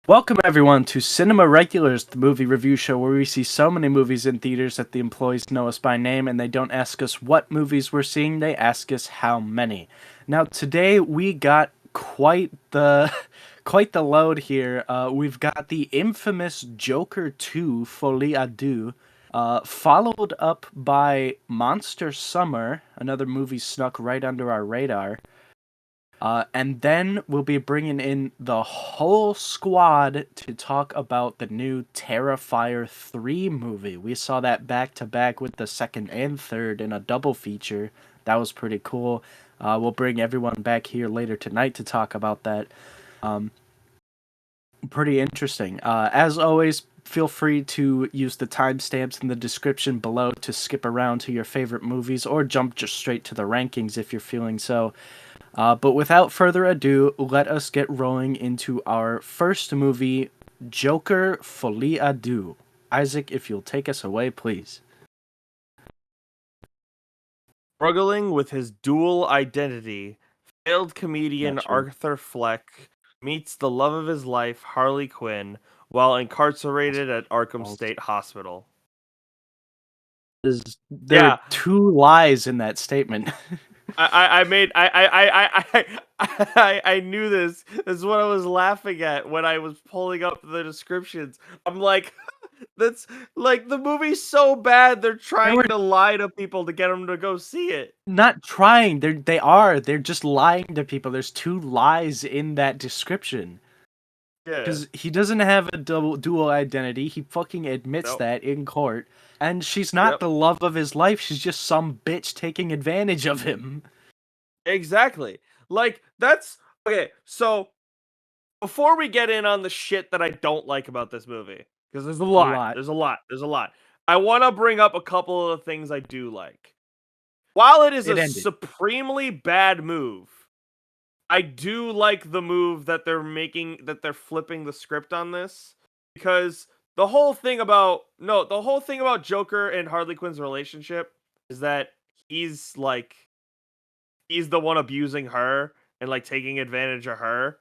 Welcome everyone to Cinema Regulars, the movie review show where we see so many movies in theaters that the employees know us by name and they don't ask us what movies we're seeing, they ask us how many. Now today we got quite the quite the load here. We've got the infamous Joker 2 Folie à Deux, followed up by Monster Summer, another movie snuck right under our radar. And then we'll be bringing in the whole squad to talk about the new Terrifier 3 movie. We saw that back to back with the second and third in a double feature. That was pretty cool. We'll bring everyone back here later tonight to talk about that. Pretty interesting. As always, feel free to use the timestamps in the description below to skip around to your favorite movies or jump just straight to the rankings if you're feeling so. But without further ado, let us get rolling into our first movie, Joker Folie à Deux. Isaac, if you'll take us away, please. Struggling with his dual identity, failed comedian Gotcha. Arthur Fleck meets the love of his life, Harley Quinn, while incarcerated at Arkham State Hospital. There are two lies in that statement. I knew this. This is what I was laughing at when I was pulling up the descriptions. I'm like, that's like the movie's so bad they're trying to lie to people to get them to go see it. Not trying. They're just lying to people. There's two lies in that description. Yeah. Because he doesn't have a dual identity. He fucking admits that in court. And she's not the love of his life. She's just some bitch taking advantage of him. Exactly. Like, that's... Okay, so... Before we get in on the shit that I don't like about this movie, because there's a lot. There's a lot. I want to bring up a couple of the things I do like. While it is a supremely bad move, I do like the move that they're making, that they're flipping the script on this, because the whole thing about Joker and Harley Quinn's relationship is that he's the one abusing her and like taking advantage of her.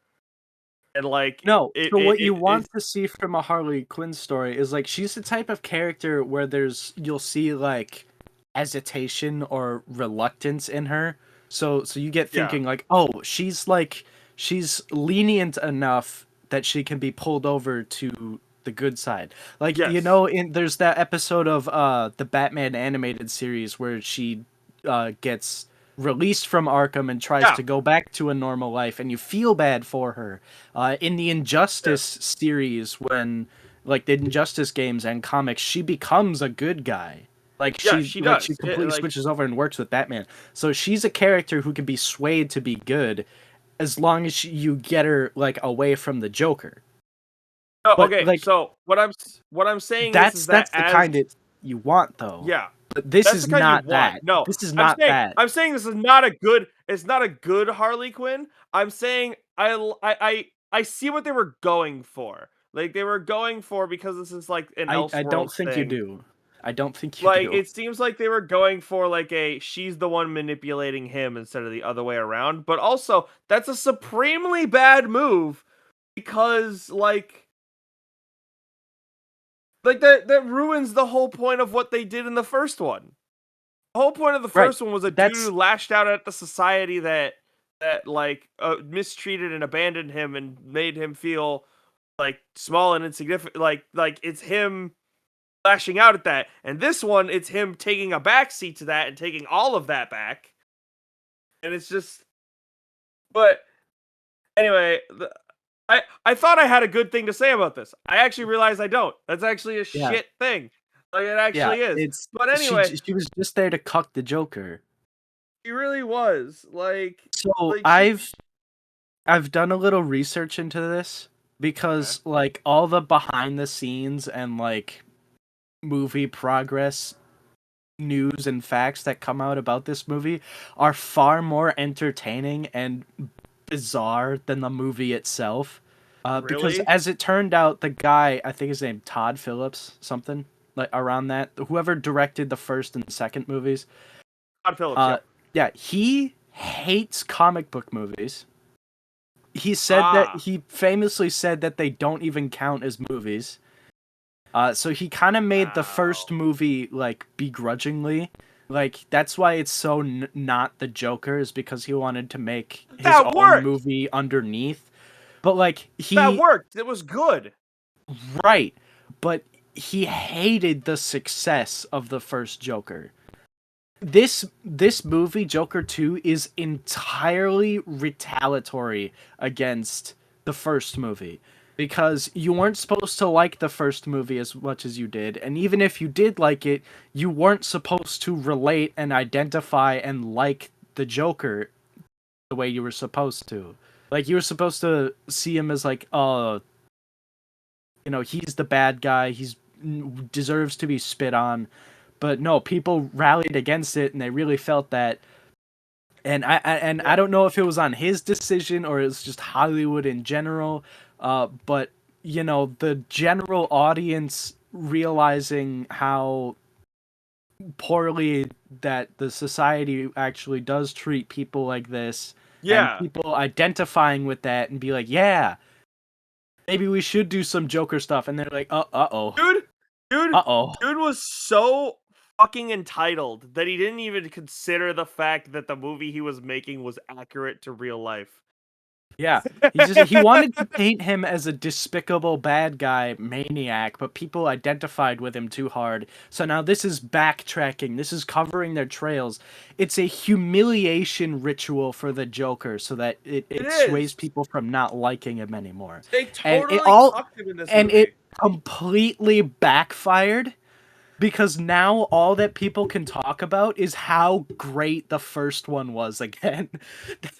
And like, so what you want to see from a Harley Quinn story is like she's the type of character where you'll see like hesitation or reluctance in her. So you get thinking like, oh, she's lenient enough that she can be pulled over to the good side. Like, there's that episode of the Batman animated series where she gets released from Arkham and tries to go back to a normal life, and you feel bad for her. In the Injustice series, when like the Injustice games and comics, she becomes a good guy. Like she completely switches over and works with Batman. So she's a character who can be swayed to be good, as long as you get her like away from the Joker. Oh, okay. Like, so what I'm saying that's the kind that you want, though. Yeah. But this is not that. No, this is not that. I'm saying this is not a good. It's not a good Harley Quinn. I'm saying I see what they were going for. Like they were going for, because this is like an Elseworlds I don't think thing. you do. I don't think you do. Like it seems like they were going for like she's the one manipulating him instead of the other way around. But also that's a supremely bad move, because like that ruins the whole point of what they did in the first one. The whole point of the first one was a dude who lashed out at the society that mistreated and abandoned him and made him feel like small and insignificant. Like it's him lashing out at that. And this one, it's him taking a backseat to that and taking all of that back. And it's just... But anyway... I thought I had a good thing to say about this. I actually realized I don't. That's actually a shit thing. Like, it actually is. But anyway... She was just there to cuck the Joker. She really was. Like... So, I've done a little research into this, because, like, all the behind-the-scenes and, like, movie progress news and facts that come out about this movie are far more entertaining and bizarre than the movie itself. Because as it turned out, the guy, I think his name Todd Phillips, something like around that, whoever directed the first and second movies, Todd Phillips, he hates comic book movies. he said that Ah. he famously said that they don't even count as movies. So he kind of made the first Wow. movie like begrudgingly. Like that's why it's so not the Joker, is because he wanted to make his That own worked. movie underneath. But like That he worked. It was good. right, but he hated the success of the first Joker. This movie Joker 2 is entirely retaliatory against the first movie, because you weren't supposed to like the first movie as much as you did, and even if you did like it, you weren't supposed to relate and identify and like the Joker the way you were supposed to. Like, you were supposed to see him as like, oh, he's the bad guy, he's deserves to be spit on. But no, people rallied against it, and they really felt that. And I Yeah. don't know if it was on his decision or it's just Hollywood in general. But the general audience realizing how poorly that the society actually does treat people like this, and Yeah. people identifying with that and be like, yeah, maybe we should do some Joker stuff, and they're like, uh-oh, Dude, dude, uh-oh. dude was so fucking entitled that he didn't even consider the fact that the movie he was making was accurate to real life. Yeah, he wanted to paint him as a despicable bad guy maniac, but people identified with him too hard. So now this is backtracking. This is covering their trails. It's a humiliation ritual for the Joker, so that It it sways is. people from not liking him anymore. They And it totally all cucked him in this and it movie. completely backfired, because now all that people can talk about is how great the first one was again.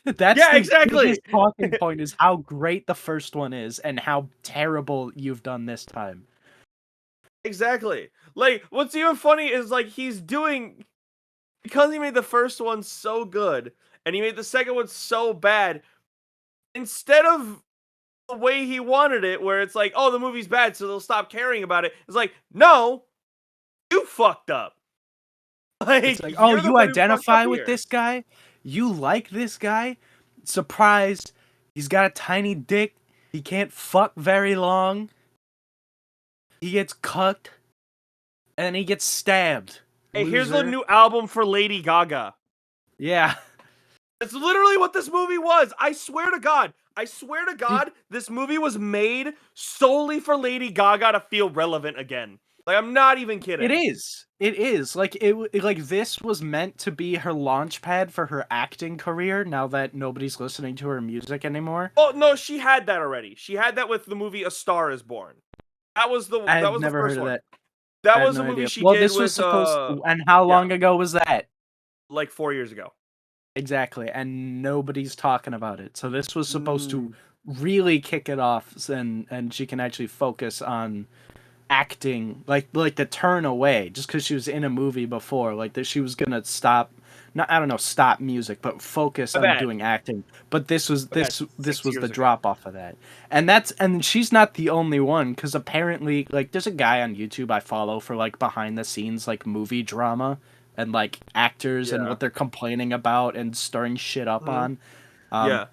That's Yeah, the exactly. biggest talking point, is how great the first one is and how terrible you've done this time. Exactly. Like, what's even funny is like he's doing, because he made the first one so good and he made the second one so bad, instead of the way he wanted it, where it's like, oh, the movie's bad, so they'll stop caring about it. It's like, no, you fucked up. It's Like, like, oh, you're the you one who fucked up identify with here. this guy? You like this guy? Surprise, he's got a tiny dick. He can't fuck very long. He gets cucked and he gets stabbed. Hey, here's the Loser. new album for Lady Gaga. Yeah. That's literally what this movie was. I swear to God. I swear to He God, this movie was made solely for Lady Gaga to feel relevant again. Like, I'm not even It kidding. is. It is. Like like this was meant to be her launch pad for her acting career, now that nobody's listening to her music anymore. Oh no, she had that already. She had that with the movie A Star Is Born. I That had was the never heard first of one. that. I That had was no the movie idea. she Well, did this was with supposed and how yeah, long ago was that? like 4 years ago. Exactly. And nobody's talking about it. So this was supposed to Mm, really kick it off, and she can actually focus on acting, like the turn away, just because she was in a movie before, like that she was gonna stop, not, I don't know, stop music, but focus my on bad. doing acting. But this was My bad. this 6 was the years ago. drop off of that. And she's not the only one, because apparently, like, there's a guy on YouTube I follow for like behind the scenes like movie drama and like actors and Yeah. what they're complaining about and stirring shit up Mhm. on. um Yeah.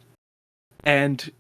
and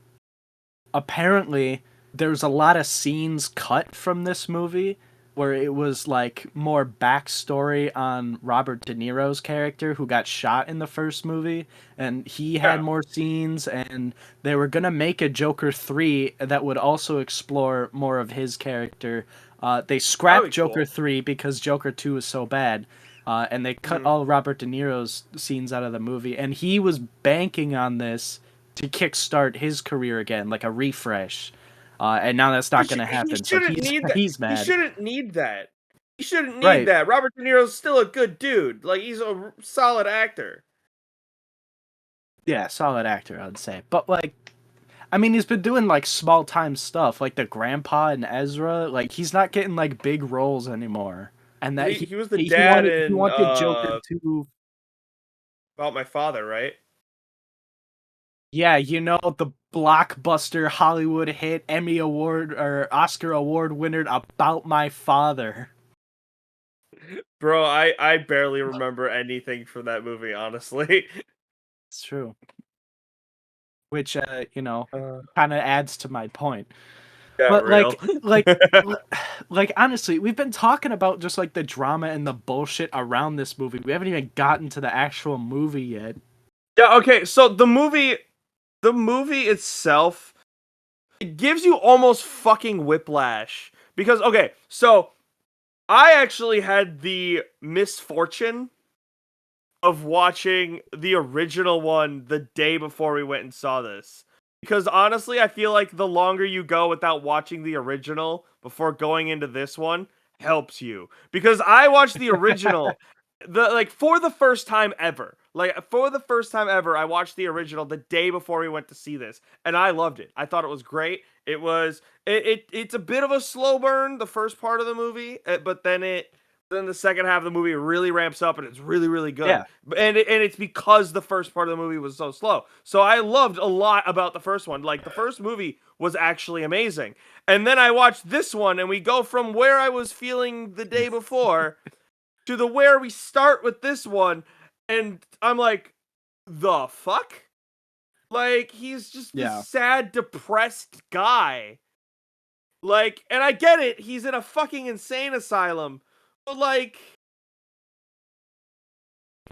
apparently there's a lot of scenes cut from this movie where it was like more backstory on Robert De Niro's character, who got shot in the first movie, and he had Yeah. more scenes, and they were gonna make a Joker 3 that would also explore more of his character. They That'd scrapped be Joker cool. 3 because Joker 2 is so bad. And they cut Mhm. all Robert De Niro's scenes out of the movie, and he was banking on this to kickstart his career again, like a refresh. And now that's not Which going to he happen. So shouldn't need that. he's He mad. shouldn't need that. He shouldn't need Right. that. Robert De Niro's still a good dude. Like, he's a solid actor. Yeah, solid actor, I'd say. But like, I mean, he's been doing like small time stuff, like the Grandpa and Ezra. Like, he's not getting like big roles anymore. And that He was the he dad he in wanted Joker to. About My Father, right? Yeah, the blockbuster Hollywood hit, Emmy Award or Oscar Award winner, About My Father. Bro, I barely remember anything from that movie, honestly. It's true. which Uh, kind of adds to my point. Got But real. l- like honestly, we've been talking about just like the drama and the bullshit around this movie. We haven't even gotten to the actual movie yet. Yeah, okay, so the movie itself, it gives you almost fucking whiplash. Because okay, so I actually had the misfortune of watching the original one the day before we went and saw this. Because honestly, I feel like the longer you go without watching the original before going into this one helps you. Because I watched the original for the first time ever. Like for the first time ever, I watched the original the day before we went to see this, and I loved it. I thought it was great. It's a bit of a slow burn the first part of the movie, but then the second half of the movie really ramps up and it's really really good. Yeah, And it's because the first part of the movie was so slow. So I loved a lot about the first one. Like the first movie was actually amazing. And then I watched this one and we go from where I was feeling the day before to the where we start with this one, and I'm like, the fuck? Like he's just this yeah. sad depressed guy. Like, and I get it, he's in a fucking insane asylum. But like,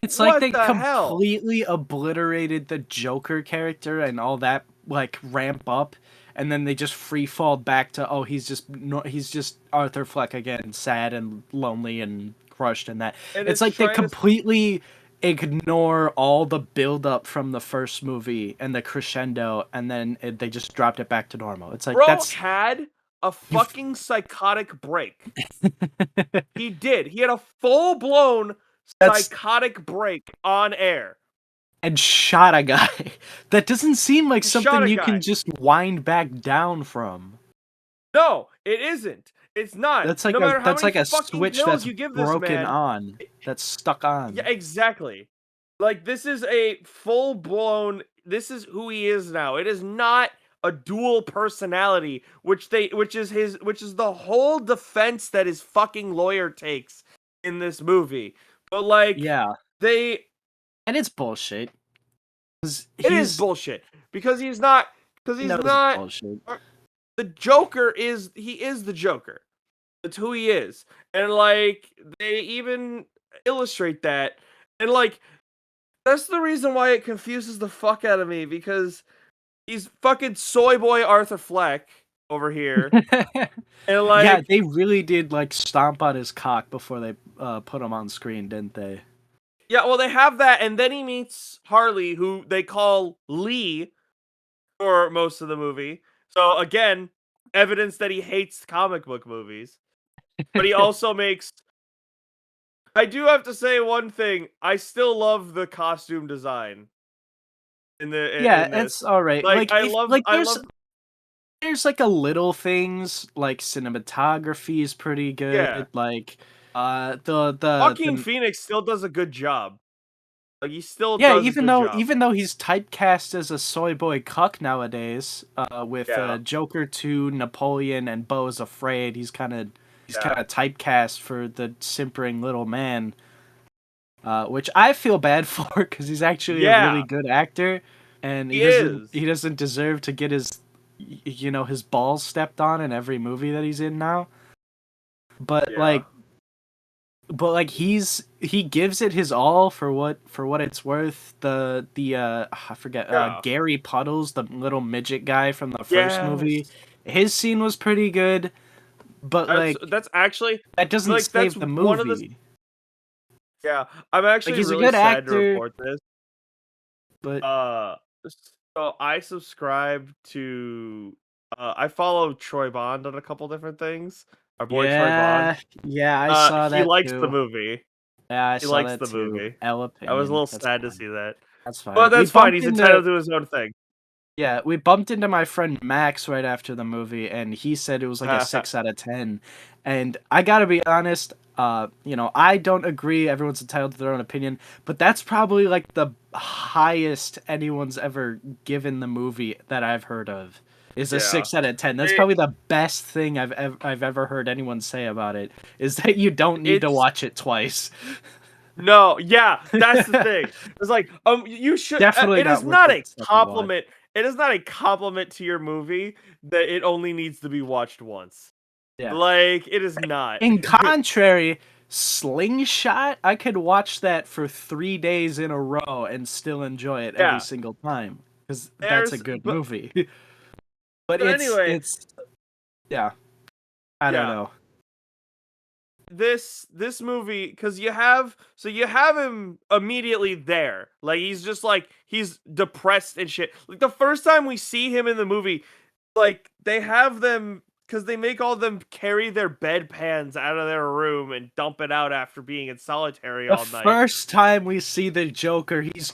It's like what they the hell? completely obliterated the Joker character and all that like ramp up, and then they just free fall back to he's just Arthur Fleck again, sad and lonely and crushed and that. And It's it's like they trying to completely ignore all the build up from the first movie and the crescendo, and then they just dropped it back to normal. It's like bro that's had a you. fucking psychotic break. He did. He had a full blown That's psychotic break on air. and shot a guy. That doesn't seem like He shot something a you can guy. just wind back down from. No, it isn't. It's not. That's like No a matter how that's many like a fucking switch pills that's you give this broken man. on. That's stuck Yeah, on. exactly. Like this is a full blown. This is who he is now. It is not a dual personality, which is the whole defense that his fucking lawyer takes in this movie. But like Yeah. they, And it's bullshit. 'Cause it is he's bullshit because he's not. Because he he's knows it's not. bullshit. The Joker is he is the Joker. That's who he is. And like they even illustrate that. And like that's the reason why it confuses the fuck out of me because he's fucking soy boy Arthur Fleck over here. And Yeah, like they really did like stomp on his cock before they put him on screen, didn't they? yeah, well they have that and then he meets Harley who they call Lee for most of the movie. So again, evidence that he hates comic book movies. But he also makes I do have to say one thing. I still love the costume design Yeah, in it's this. all right. Like Like if like I love there's like a little things like cinematography is pretty yeah. good. Like Joaquin the Phoenix still does a good job. Like he still yeah, does a good job. even though he's typecast as a soy boy cuck nowadays, with Yeah. Joker 2, Napoleon, and Beau is Afraid, he's kind Yeah. of typecast for the simpering little man, which I feel bad for because he's actually a really Yeah, good actor, and he is. he doesn't deserve to get his balls stepped on in every movie that he's in now. But Yeah. he gives it his all for what it's worth. I forget, Yeah. Gary Puddles, the little midget guy from the first movie, Yes. his scene was pretty good, but like That's actually that doesn't like that's save the one of the movie. yeah. I'm Like actually he's a really good sad to actor, report this. but Uh, so I subscribe to. I follow Troy Bond on a couple different things. Our boy Troy Bond. yeah, yeah, I saw He that likes the too. movie. Yeah, I He saw likes that the too. movie. L I was a opinion. little That's sad to fine. see that, That's but fine. that's fine. He's entitled to his own thing. We bumped into my friend Max right after the movie, and he said it was like a 6 out of 10. And I gotta be honest, I don't agree. Everyone's entitled to their own opinion, but that's probably like the highest anyone's ever given the movie that I've heard of. Is a Yeah. 6 out of 10. That's It, probably the best thing I've ever heard anyone say about it. Is that you don't need to it's watch it twice. no, yeah, that's the thing. It's like, you should. Definitely It not is worth not the a second watch. compliment. it is not a compliment to your movie that it only needs to be watched once. Yeah. Like, it is not. In contrary, Slingshot, I could watch that for 3 days in a row and still enjoy it every Yeah. single time because that's a There's good but movie. But so anyway, it's yeah, I don't yeah. know. This movie, because you have him immediately there, like he's just like he's depressed and shit. Like the first time we see him in the movie, like they have them because they make all of them carry their bedpans out of their room and dump it out after being in solitary The all night. first time we see the Joker, he's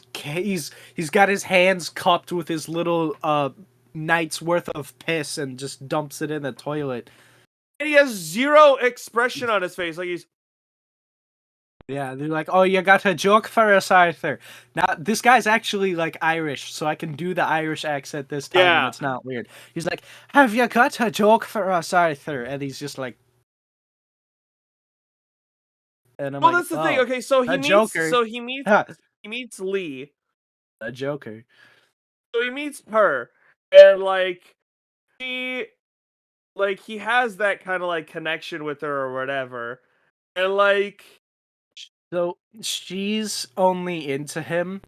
got his hands cupped with his little night's worth of piss and just dumps it in the toilet. And he has zero expression on his face, like he's Yeah, they're like, "Oh, you got a joke for us, Arthur." Now, this guy's actually like Irish, so I can do the Irish accent this time, and yeah. it's not weird. He's like, "Have you got a joke for us, Arthur?" And he's just like, and I'm Well, like, that's the thing. "Oh, Okay, so a Joker, he meets Lee. a Joker." So he meets her, and like she like he has that kind of like connection with her or whatever. And like So she's only into him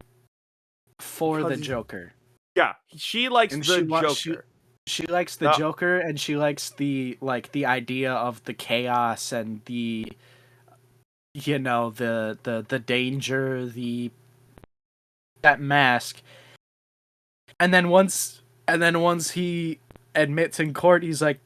for because the he's Joker, yeah, she likes and the she Joker. she likes the No, Joker, and she likes the idea of the chaos and the the danger, the that mask. And then once he admits in court, he's like,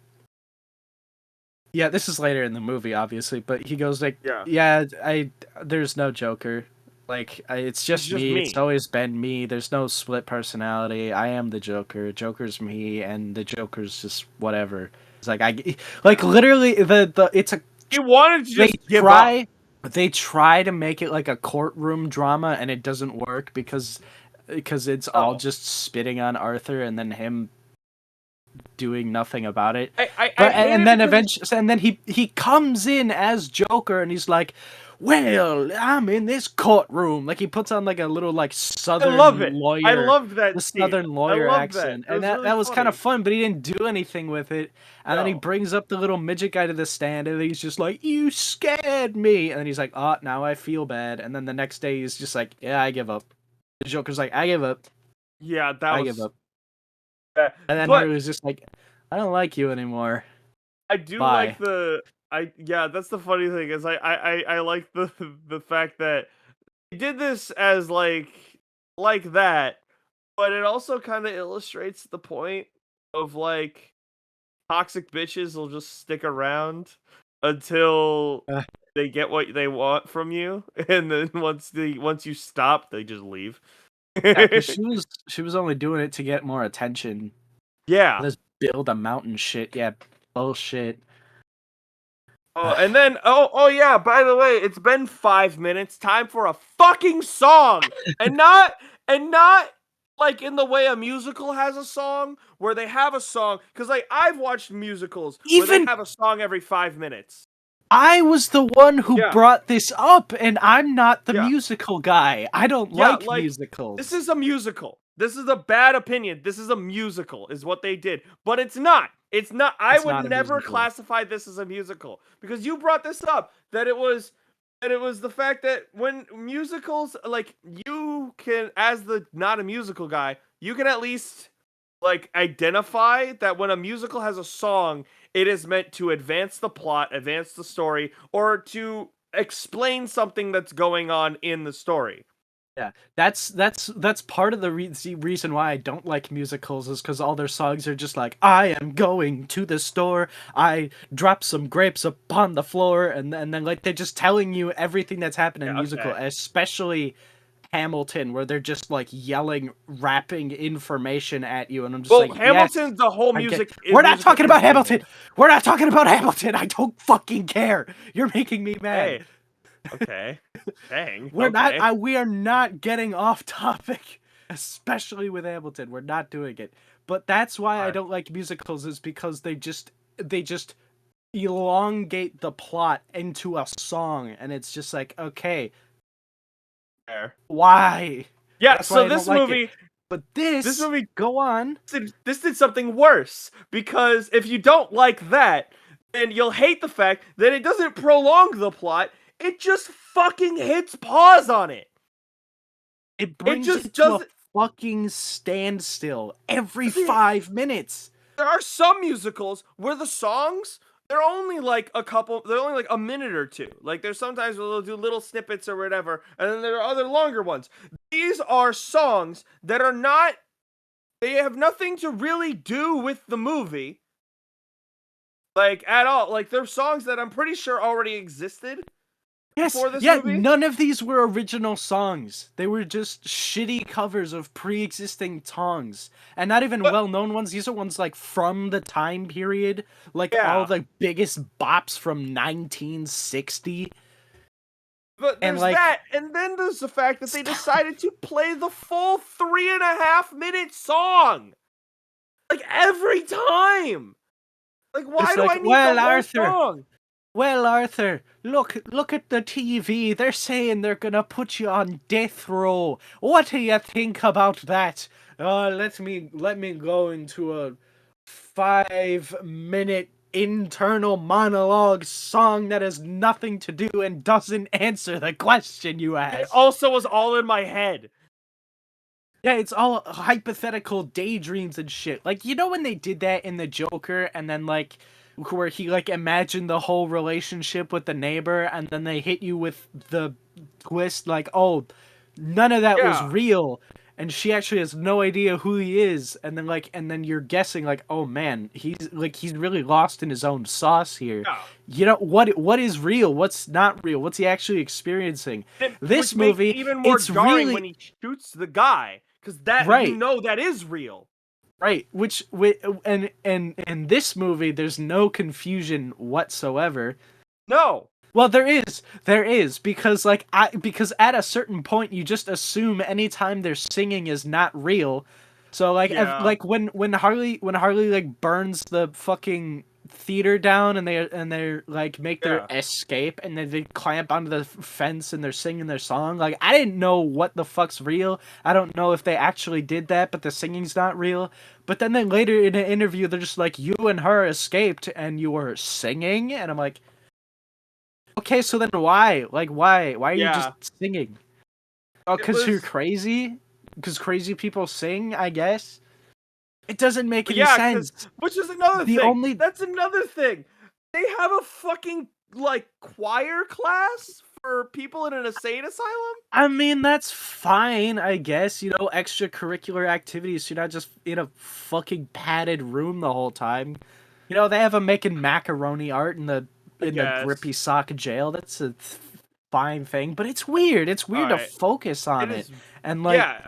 yeah, this is later in the movie, obviously, but he goes like, yeah, yeah, there's no Joker. Like, it's it's just just me. It's me. always been me. There's no split personality. I am the Joker. Joker's me, and the Joker's just whatever. It's like like literally it's a He wanted to they just give up. try to make it like a courtroom drama, and it doesn't work because it's all Oh, just spitting on Arthur and then him doing nothing about it. I But hate and it then because eventually, and then he comes in as Joker, and he's like, "Well, I'm in this courtroom." Like he puts on like a little like I love Southern it. I lawyer, loved that the scene. Southern I lawyer loved that. accent, It and was that really that was kind of funny. fun. But he didn't do anything with it. And then he No. brings up the little midget guy to the stand, and he's just like, "You scared me," and then he's like, "Oh, now I feel bad." And then the next day, he's just like, "Yeah, I give up." The Joker's like, "I give up. Yeah, that I give was up." bad. And then But Harley's just like, "I don't like you anymore. I do like Bye." the I yeah, that's the funny thing is I like the the fact that he did this as like that, but it also kind of illustrates the point of like toxic bitches will just stick around until Uh, they get what they want from you, and then once you stop, they just leave. Yeah, because she was only doing it to get more attention. Yeah. This build a mountain shit. Yeah, bullshit. Oh, and then oh yeah, by the way, it's been 5 minutes. Time for a fucking song. And not like in the way a musical has a song where they have a song cuz like I've watched musicals where they Even have a song every 5 minutes. I was the one who Yeah. brought this up, and I'm not the Yeah. musical guy. I don't Yeah, like like this musicals. is a musical. This is a bad opinion. This is a musical, is what they did. But it's not. It's not. I It's would not a never musical. classify this as a musical because you brought this up that it was the fact that when musicals like you can as the not a musical guy, you can at least like identify that when a musical has a song, it is meant to advance the plot, advance the story, or to explain something that's going on in the story. Yeah, that's part of the reason why I don't like musicals is because all their songs are just like, "I am going to the store. I drop some grapes upon the floor," and then like they're just telling you everything that's happened in Yeah, musical, okay. especially Hamilton, where they're just like yelling, rapping information at you, and I'm just Well, like, yes, Hamilton, the whole I get. musical Talking is about given. Hamilton. We're not talking about Hamilton. I don't fucking care. You're making me mad. Hey, okay. Dang, We're not. okay. We are not getting off topic, especially with Hamilton. We're not doing it. But that's why I Alright, don't like musicals, is because they just elongate the plot into a song, and it's just like, okay, fair. why? Yeah, That's why so I don't this like it. movie But this movie, go on. this did something worse, because if you don't like that, then you'll hate the fact that it doesn't prolong the plot. It just fucking hits pause on it. It brings just it to a doesn't. fucking standstill every 5 minutes. There are some musicals where the songs, they're only like they're only like a minute or two. Like there's sometimes where they'll do little snippets or whatever, and then there are other longer ones. These are songs that are not, they have nothing to really do with the movie. Like at all. Like they're songs that I'm pretty sure already existed. Yes, For this yeah, movie? none of these were original songs. They were just shitty covers of pre-existing songs. And not even well-known ones. These are ones like from the time period. Like all the biggest bops from 1960. But there's that, and then there's the fact that they decided to play the full 3.5-minute song. Like every time. Like why do I need the whole song? Well, Arthur, look at the TV. They're saying they're gonna put you on death row. What do you think about that? Let me go into a 5-minute internal monologue song that has nothing to do and doesn't answer the question you asked. It also was all in my head. Yeah, it's all hypothetical daydreams and shit. Like, you know when they did that in The Joker, and then, like, where he, like, imagined the whole relationship with the neighbor, and then they hit you with the twist, like, oh, none of that was real, and she actually has no idea who he is, and then, like, and then you're guessing, like, oh, man, he's really lost in his own sauce here. Yeah. You know, what is real? What's not real? What's he actually experiencing? This movie, even more it's jarring really... when he shoots the guy. Because that, you know, that is real. Right, and in this movie, there's no confusion whatsoever. No. Well, there is, because because at a certain point, you just assume anytime they're singing is not real. So like when Harley like burns the fucking theater down and they're like make their escape and then they clamp onto the fence and they're singing their song. Like I didn't know what the fuck's real. I don't know if they actually did that, but the singing's not real. But then later in an interview they're just like, you and her escaped and you were singing, and I'm like, okay, so then why? Like why are you just singing? Oh, because you're crazy? Because crazy people sing, I guess? It doesn't make any sense. Which is another thing. That's another thing. They have a fucking, like, choir class for people in an insane asylum? I mean, that's fine, I guess. You know, extracurricular activities. You're not just in a fucking padded room the whole time. You know, they have them making macaroni art in the grippy sock jail. That's a fine thing, but it's weird. It's weird to focus on it. And, like... Yeah.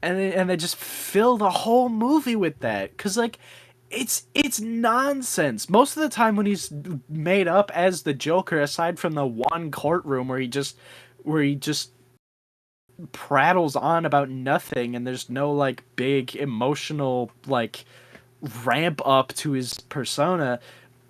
And they just fill the whole movie with that, because like it's nonsense most of the time when he's made up as the Joker, aside from the one courtroom where he just prattles on about nothing and there's no like big emotional like ramp up to his persona.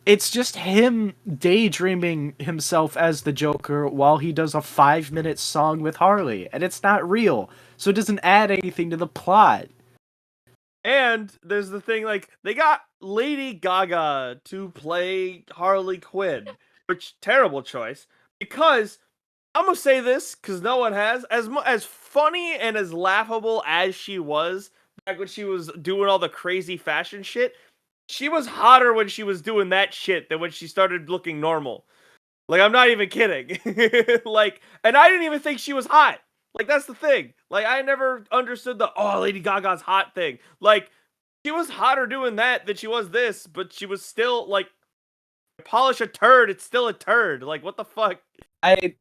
It's just him daydreaming himself as the Joker while he does a 5-minute song with Harley, and it's not real, so it doesn't add anything to the plot. And there's the thing, like, they got Lady Gaga to play Harley Quinn, which, terrible choice, because, I'm gonna say this, because no one has, as funny and as laughable as she was back when she was doing all the crazy fashion shit, she was hotter when she was doing that shit than when she started looking normal. Like, I'm not even kidding. Like, and I didn't even think she was hot. Like, that's the thing. Like, I never understood the, oh, Lady Gaga's hot thing. Like, she was hotter doing that than she was this, but she was still, like, polish a turd, it's still a turd. Like, what the fuck? I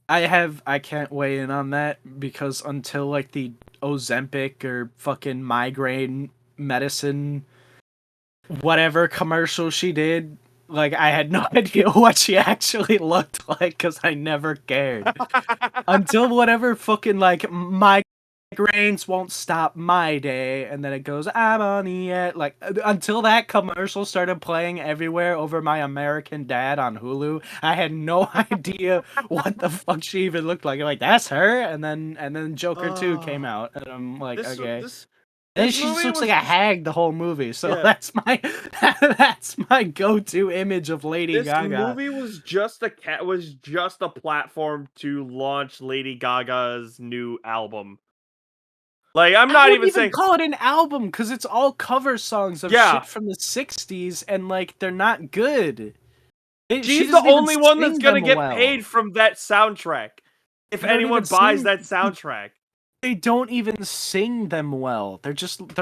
can't weigh in on that, because until, like, the Ozempic or fucking migraine medicine whatever commercial she did, like, I had no idea what she actually looked like, because I never cared. Until whatever fucking, like, Rains won't stop my day, and then it goes, I'm on the edge. Like, until that commercial started playing everywhere over My American Dad on Hulu, I had no idea what the fuck she even looked like. I'm like, that's her? And then Joker 2 came Oh, out, and I'm like, this okay. this And this she just movie looks like was a hag the whole movie, so yeah. that's my that's my go-to image of Lady This Gaga. movie was just a platform to launch Lady Gaga's new album. Like, I'm I not wouldn't even even saying call it an album because it's all cover songs of yeah. shit from the '60s, and like they're not good. She She's the doesn't even only one that's sing gonna them get well. paid from that soundtrack. If They don't even anyone buys sing. that soundtrack. They don't even sing them well. They're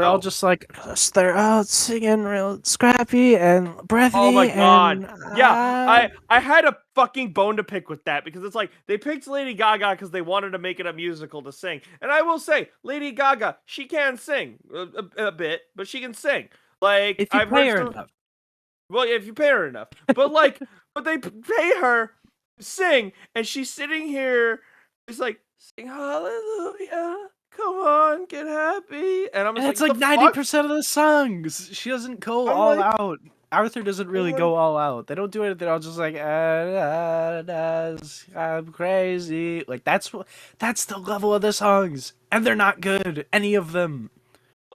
all No. just like they're all singing real scrappy and Oh my breathy god. and Yeah, I had a fucking bone to pick with that because it's like they picked Lady Gaga because they wanted to make it a musical to sing. And I will say, Lady Gaga, she can sing a bit, but she can sing. Like if you I've pay heard her some. enough. Well, yeah, if you pay her enough. But like, but they pay her to sing, and she's sitting here, it's like sing hallelujah. Come on, get happy. And I'm And just it's like, like the fuck? 90% of the songs. She doesn't go I'm all like, out. Arthur doesn't I'm really like, go all out. They don't do it. They're all just like, I'm crazy. Like that's the level of the songs, and they're not good. Any of them.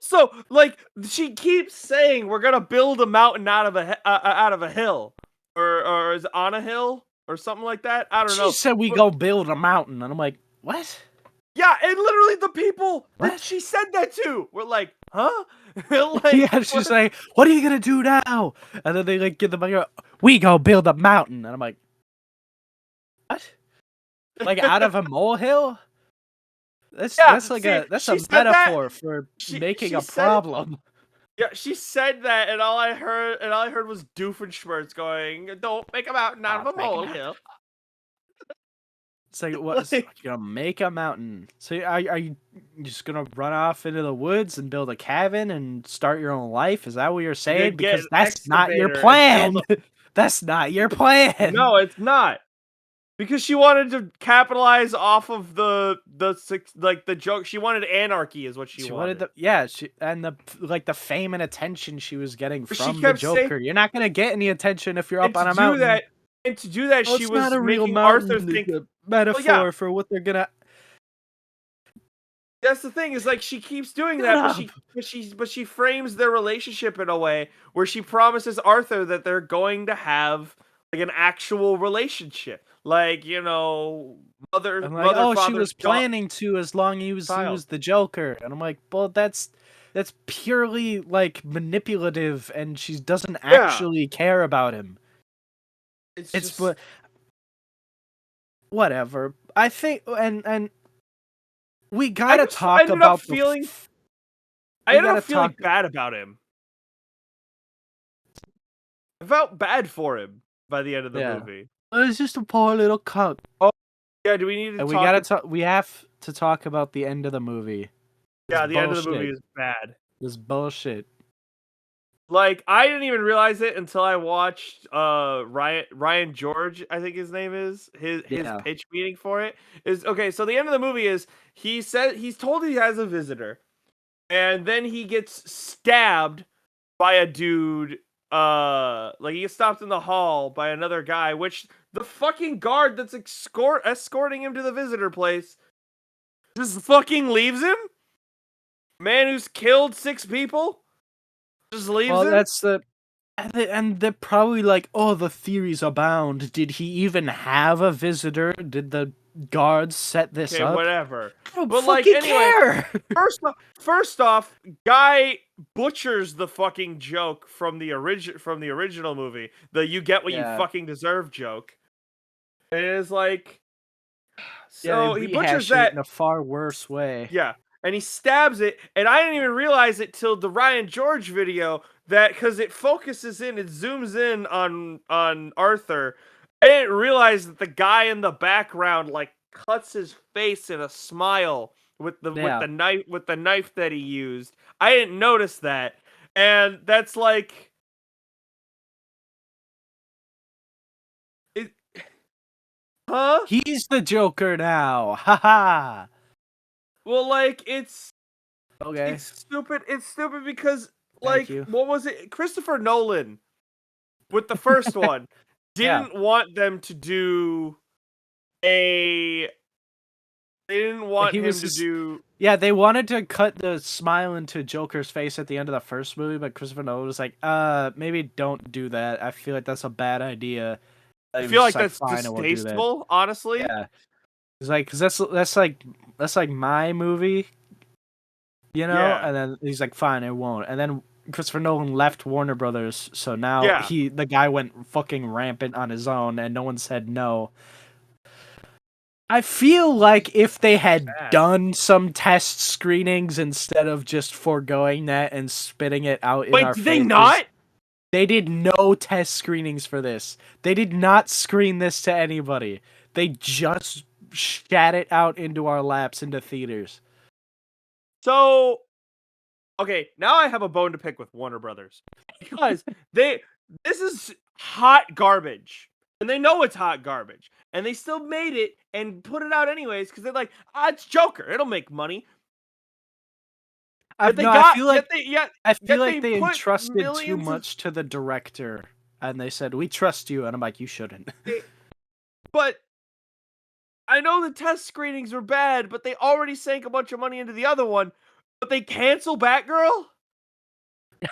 so like she keeps saying we're gonna build a mountain out of a hill, or is it on a hill or something like that? I don't She know. said we But go build a mountain, and I'm like, what? yeah, and literally the people that What? she said that to were like, huh? Like, Yeah, she's what? like, what are you gonna do now? And then they like get the money. We go build a mountain, and I'm like, what? Like out of a molehill? Yeah, That's like see, that's she a said that. metaphor for making She a said it. problem. Yeah, she said that, and all I heard was Doofenshmirtz going, "Don't make a mountain out of Oh, a make a mountain. molehill." It's like what? So Like, you're gonna make a mountain. So are you just gonna run off into the woods and build a cabin and start your own life? Is that what you're you're gonna saying? get Because an that's not your excavator and build plan. a. That's not your plan. No, it's not. Because she wanted to capitalize off of like the joke. She wanted anarchy, is what she She wanted wanted. the yeah, she and the like the fame and attention she was getting But she from the kept saying, Joker. You're not gonna get any attention if you're and up on a mountain. to do that, Oh, she it's not was a real making Arthur mountain. It's think. a Well, yeah, metaphor for what they're gonna. that's the thing is like she keeps doing Shut that, up. but she frames their relationship in a way where she promises Arthur that they're going to have like an actual relationship, like I'm like, mother oh, she father was planning to as long as he child. was the Joker, and I'm like, well, that's purely like manipulative, and she doesn't Yeah, actually care about him. it's It's just whatever. I think, and we gotta I talk ended up about the. feeling I We ended gotta up feeling talk. bad about him. I felt bad for him by the end of the Yeah, movie. it's just a poor little cunt. Oh yeah, do we need to And we talk? gotta talk. We have to talk about the end of the movie. This Yeah, the end of the movie bullshit. is bad. This bullshit. Like I didn't even realize it until I watched Ryan George, I think his name is. His Yeah. pitch meeting for it is okay, so the end of the movie is he said he's told he has a visitor, and then he gets stabbed by a dude, like he gets stopped in the hall by another guy, which the fucking guard that's escorting him to the visitor place just fucking leaves him. Man who's killed 6 people just leaves Well, him. that's the and they're probably like, oh, the theories abound. Did he even have a visitor? Did the guards set this Okay, up? whatever. I don't But like fucking anyway, care. first off, guy butchers the fucking joke from the original movie. The "you get what you Yeah, fucking deserve" joke. And it is like, yeah, they so he butchers rehash it that. in a far worse way. Yeah, and he stabs it, and I didn't even realize it till the Ryan George video that because it focuses in, it zooms in on Arthur. I didn't realize that the guy in the background like cuts his face in a smile with Yeah, the knife that he used. I didn't notice that, and that's like, it, huh? he's the Joker now. Ha ha. Well, like Okay, it's stupid. It's stupid because thank like you. what was it? Christopher Nolan with the first one Yeah, didn't want them to do a. They didn't want he was him to just. do. Yeah, they wanted to cut the smile into Joker's face at the end of the first movie, but Christopher Nolan was like, maybe don't do that. I feel like that's a bad idea." I He feel was just like like, that's "Fine, I won't do that." distasteful, honestly. Yeah, he's like, "Cause that's like my movie, you know." Yeah, And then he's like, "Fine, I won't." And then Christopher Nolan left Warner Brothers, so now yeah. the guy went fucking rampant on his own, and no one said no. I feel like if they had Bad. done some test screenings instead of just foregoing that and spitting it out in Wait, our did they faces, not? they did no test screenings for this. They did not screen this to anybody. They just shat it out into our laps into theaters. So okay, now I have a bone to pick with Warner Brothers because this is hot garbage. And they know it's hot garbage. And they still made it and put it out anyways because they're like, it's Joker. It'll make money. Yet they No, I got feel yet like they yet I feel yet like they they put entrusted too millions of much to the director, and they said, "We trust you," and I'm like, "You shouldn't." but I know the test screenings were bad, but they already sank a bunch of money into the other one. But they cancel Batgirl?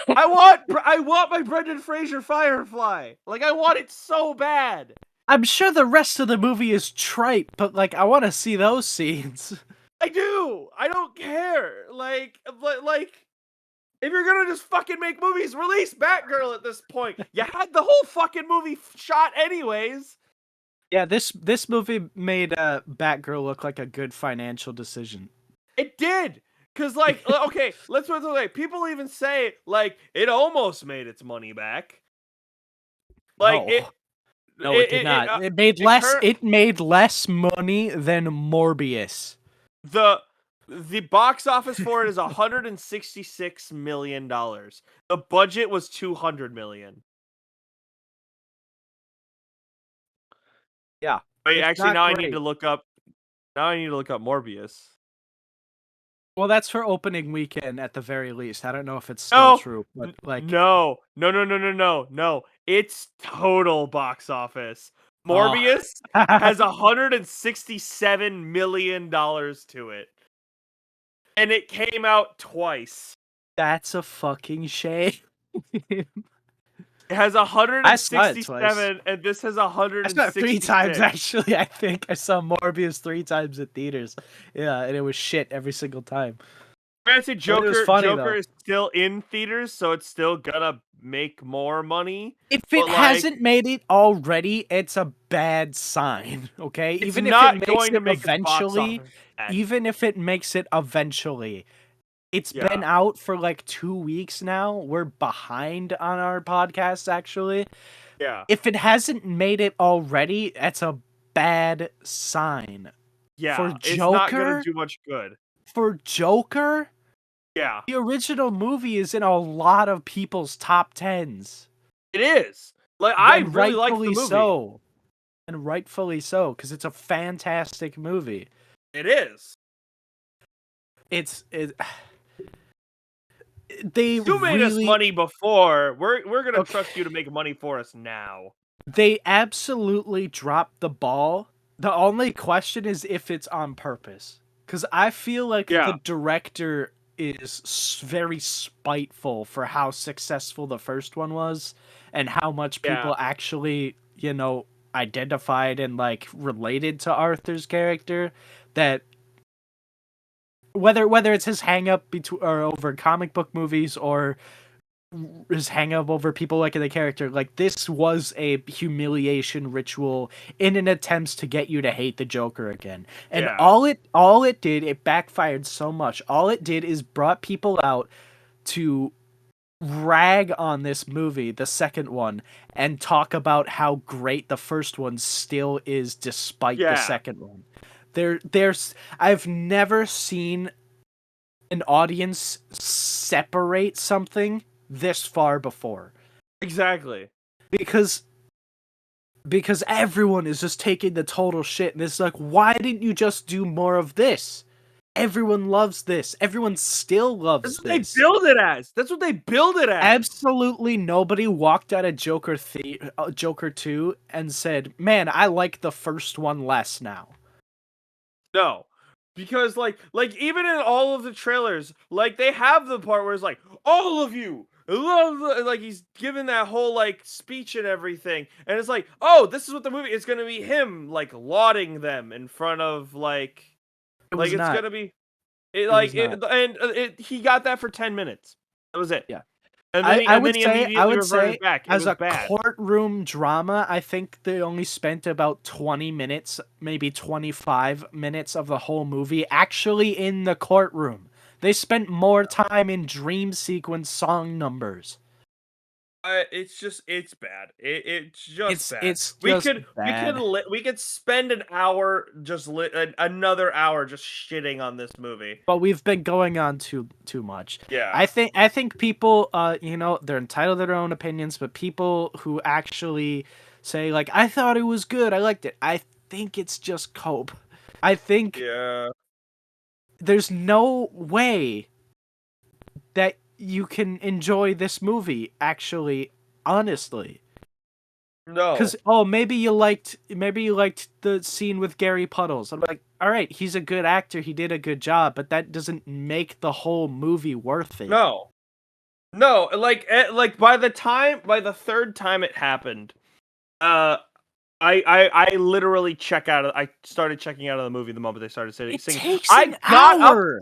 I want my Brendan Fraser Firefly. Like I want it so bad. I'm sure the rest of the movie is trite, but like I want to see those scenes. I do. I don't care. Like if you're gonna just fucking make movies, release Batgirl at this point. You had the whole fucking movie shot anyways. Yeah, this movie made Batgirl look like a good financial decision. It did. Cause like okay, let's put it this way. People even say like it almost made its money back. Like No. No, it did not. it turned It made less money than Morbius. the the box office for it is $166 million. The budget was 200 million. Yeah. Wait, It's actually, not great. Now I need to look up Morbius. Well, that's for opening weekend at the very least. I don't know if it's still No, true, but like no. It's total box office. oh. Morbius has $167 million to it, and it came out twice. That's a fucking shame. It has I saw it twice. 167, and this has I saw it 3 times 166. actually. I think I saw Morbius 3 times at theaters. Yeah, and it was shit every single time. Granted, But it was funny Joker though. is still in theaters, so it's still gonna make more money. If But it like, hasn't made it already, it's a bad sign. Okay, it's not going to make its box office back. even if it makes it eventually, it's Yeah, been out for like 2 weeks now. We're behind on our podcast actually. yeah, If it hasn't made it already, that's a bad sign. For yeah. It's not gonna Joker, do much good. for Joker, Yeah, the original movie is in a lot of people's top tens. it is. Like, I And really liked the rightfully movie. so. And rightfully so, because it's a fantastic movie. It is. It's they You made us really money before. We're gonna okay. trust you to make money for us now. They absolutely dropped the ball. The only question is if it's on purpose. Because I feel like the Yeah, director is very spiteful for how successful the first one was and how much yeah, people actually, identified and like related to Arthur's character. That whether it's his hang up between or over comic book movies or his hang up over people liking the character, like this was a humiliation ritual in an attempt to get you to hate the Joker again. And yeah, all it did, it backfired so much. All it did is brought people out to rag on this movie, the second one, and talk about how great the first one still is despite the yeah. second one. There's I've never seen an audience separate something this far before. Exactly. Because everyone is just taking the total shit and it's like, why didn't you just do more of this? Everyone loves this. Everyone still That's loves what they this. build it as. That's what they build it as. Absolutely nobody walked out of Joker 2 and said, "Man, I like the first one less now." No. Because like even in all of the trailers, like they have the part where it's like, all of you love like he's giving that whole like speech and everything. And it's like, oh, this is what the movie is gonna be him like lauding them in front of It like was it's not. gonna be it It was like not. it and it he got that for 10 minutes. That was it. Yeah. I And then would he say I immediately would reverted say back. It as was a bad. courtroom drama, I think they only spent about 20 minutes, maybe 25 minutes of the whole movie actually in the courtroom. They spent more time in dream sequence song numbers. It's bad. It's just bad. It's just bad. We could spend an hour another hour just shitting on this movie. But we've been going on too much. Yeah. I think people they're entitled to their own opinions, but people who actually say like I thought it was good, I liked it. I think it's just cope. I think Yeah. there's no way that you can enjoy this movie actually honestly. No. Cuz maybe you liked the scene with Gary Puddles. I'm like, all right, he's a good actor, he did a good job, but that doesn't make the whole movie worth it. No. No, like by the third time it happened, uh I literally I started checking out of the movie the moment they started It singing. takes I an got up hour.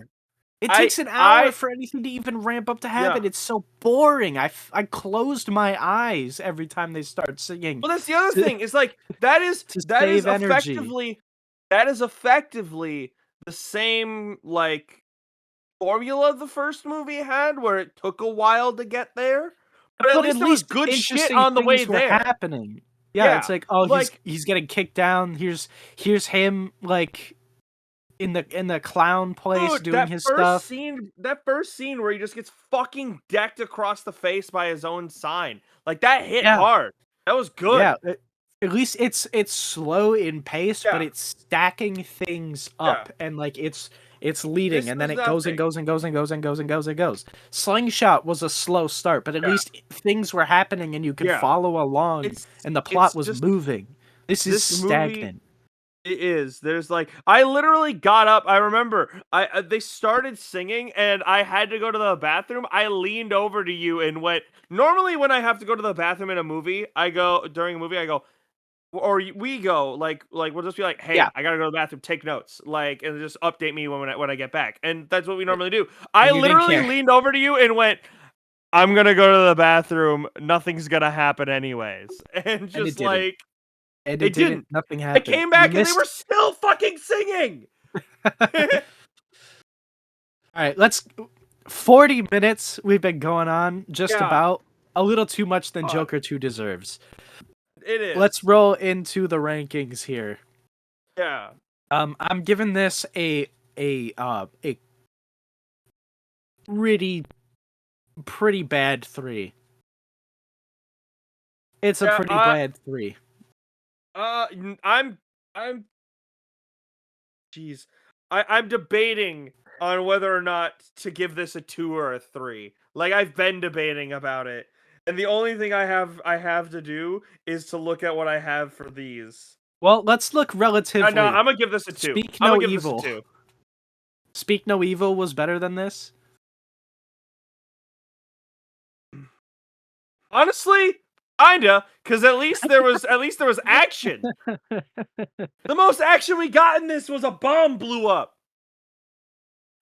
It takes an hour I for anything to even ramp up to yeah. happen. It's so boring. I closed my eyes every time they start singing Well, that's the other to, thing. It's like to save energy. that is effectively the same like formula the first movie had, where it took a while to get there, but at But at least there was least good shit interesting on the way things were there. happening. Yeah, it's Yeah, like, oh, he's like he's getting kicked down. Here's him like in the clown place dude, doing his stuff. that first scene where he just gets fucking decked across the face by his own sign, like that hit Yeah. hard. That was good. Yeah, at least it's slow in pace, but Yeah, it's stacking things yeah. up and like it's leading This and then was it goes and nothing. goes and goes and goes and goes and goes and goes. Slingshot was a slow start, but at Yeah, least things were happening and you could yeah. follow along and the plot It's was just moving. This is this movie. stagnant. It is. There's like I literally got up. I remember they started singing and I had to go to the bathroom. I leaned over to you and went. Normally, when I have to go to the bathroom in a movie, I go during a movie. I go we go like we'll just be like, Yeah, hey, I gotta go to the bathroom. Take notes, like, and just update me when I get back. And that's what we and normally do. I you didn't literally care. leaned over to you and went. I'm gonna go to the bathroom. Nothing's gonna happen anyways, and And it just didn't. like And it it didn't. didn't. Nothing I happened. came You back and they were missed. still fucking singing. All right, let's 40 minutes we've been going on just Yeah, about a little too much than fuck. Joker 2 deserves. It Let's is. roll into the rankings here. Yeah. I'm giving this a pretty bad 3. It's a Yeah, pretty bad 3. I'm jeez. I'm debating on whether or not to give this a 2 or a 3. Like I've been debating about it. And the only thing I have to do is to look at what I have for these. Well, let's look No, relatively. I'm gonna give this a 2. Speak I'm gonna No give this a Evil. 2. Speak No Evil was better than this. Honestly, kinda, because at least there was action. The most action we got in this was a bomb blew up.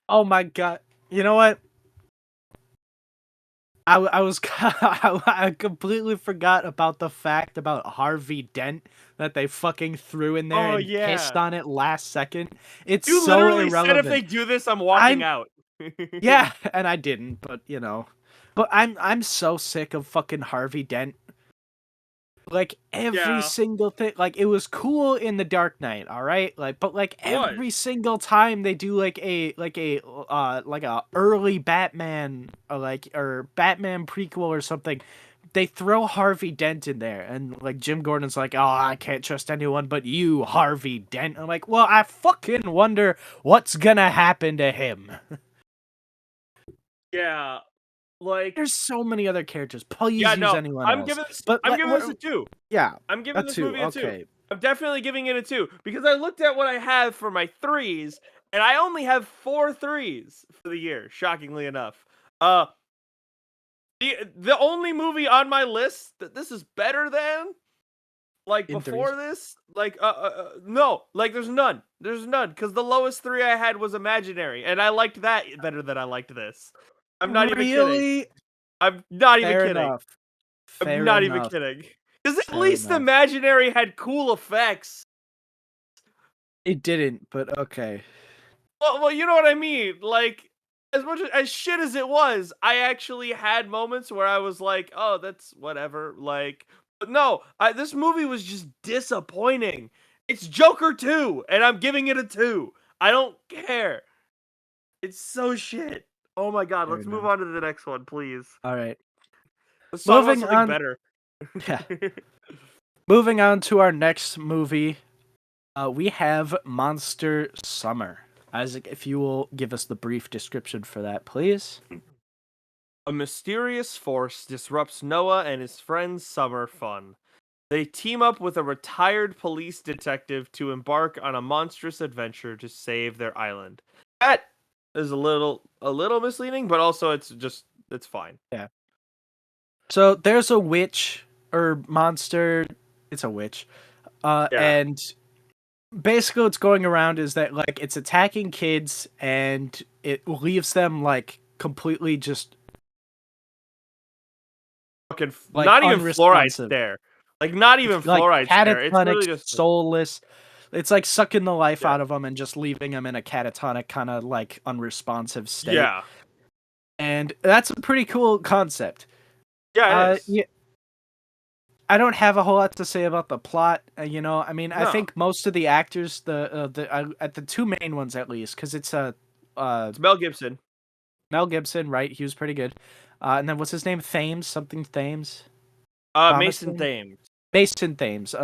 Oh my god. You know what? I was I completely forgot about the fact about Harvey Dent that they fucking threw in there Oh and pissed yeah. on it last second. It's You so literally said if they irrelevant. do this, I'm walking I'm out. yeah, and I didn't, but But I'm so sick of fucking Harvey Dent. Like every Yeah, single thing, like it was cool in The Dark Knight, all right? Like but like it was. every single time they do like a early Batman or Batman prequel or something, they throw Harvey Dent in there, and like Jim Gordon's like, "Oh, I can't trust anyone but you, Harvey Dent." I'm like, "Well, I fucking wonder what's gonna happen to him." Yeah, like There's so many other characters. Please yeah, use no, anyone else. But I'm giving this a 2. yeah, I'm a giving this two. movie a 2. Okay, I'm definitely giving it a 2 because I looked at what I have for my threes, and I only have 4 threes for the year, shockingly enough. Uh, the only movie on my list that this is better than, like, in threes. before this, like, no, like, there's none, because the lowest 3 I had was Imaginary, and I liked that better than I liked this. I'm not even kidding. Really? I'm not even Fair kidding. enough. I'm Fair not even enough. kidding. Because at Fair least enough. Imaginary had cool effects. It didn't, but okay. Well, you know what I mean. Like, as much as shit as it was, I actually had moments where I was like, "Oh, that's whatever." Like, but no, this movie was just disappointing. It's Joker 2, and I'm giving it a 2. I don't care. It's so shit. Oh my god, Fair let's move enough. on to the next one, please. All right. Let's talk about Moving something on. better. Yeah. Moving on to our next movie. We have Monster Summer. Isaac, if you will give us the brief description for that, please. A mysterious force disrupts Noah and his friend's summer fun. They team up with a retired police detective to embark on a monstrous adventure to save their island. That is a little misleading, but also it's fine. Yeah. So there's a witch or monster. It's a witch. Yeah. And basically what's going around is that like it's attacking kids and it leaves them like completely just Fucking like not even fluoride unresponsive. stare. Like not It's even like fluoride stare. It's catatonic, really just soulless. It's like sucking the life yeah. out of them and just leaving them in a catatonic kind of like unresponsive state. Yeah. And that's a pretty cool concept. Yeah, it is. Yeah, I don't have a whole lot to say about the plot. You know, I mean, I No. think most of the actors, at the two main ones at least, because it's It's Mel Gibson. Mel Gibson, right? He was pretty good. And then what's his name? Thames, something Thames. Thomas Mason Thames. Mason Thames.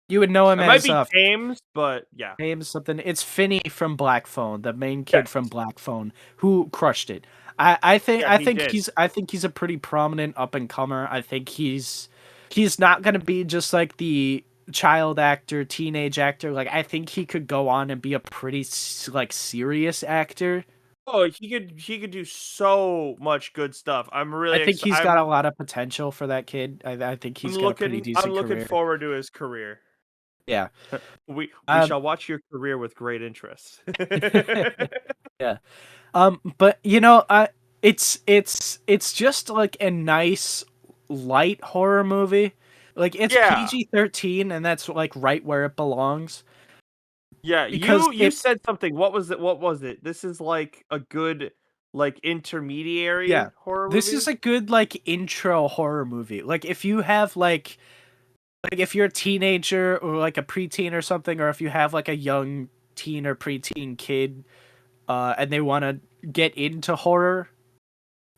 You would know him It might as be Thames, but yeah. Thames something. It's Finney from Black Phone, the main kid from Yes. Black Phone, who crushed it. Yeah, he did. I think he's a pretty prominent up and comer. I think he's not gonna be just like the child actor, teenage actor. Like I think he could go on and be a pretty like serious actor. Oh, he could do so much good stuff. I'm I really think excited. he's got a lot of potential for that kid. I think he's got a pretty I'm decent looking career. forward to his career. Yeah. We shall watch your career with great interest. Yeah. But you know, it's just like a nice light horror movie. Like it's Yeah. PG-13 and that's like right where it belongs. Yeah, Because you said something. What was it? What was it? This is like a good like intermediary yeah, horror this is movie? a good like intro horror movie. Like if you have like if you're a teenager or like a preteen or something, or if you have like a young teen or preteen kid, and they want to get into horror,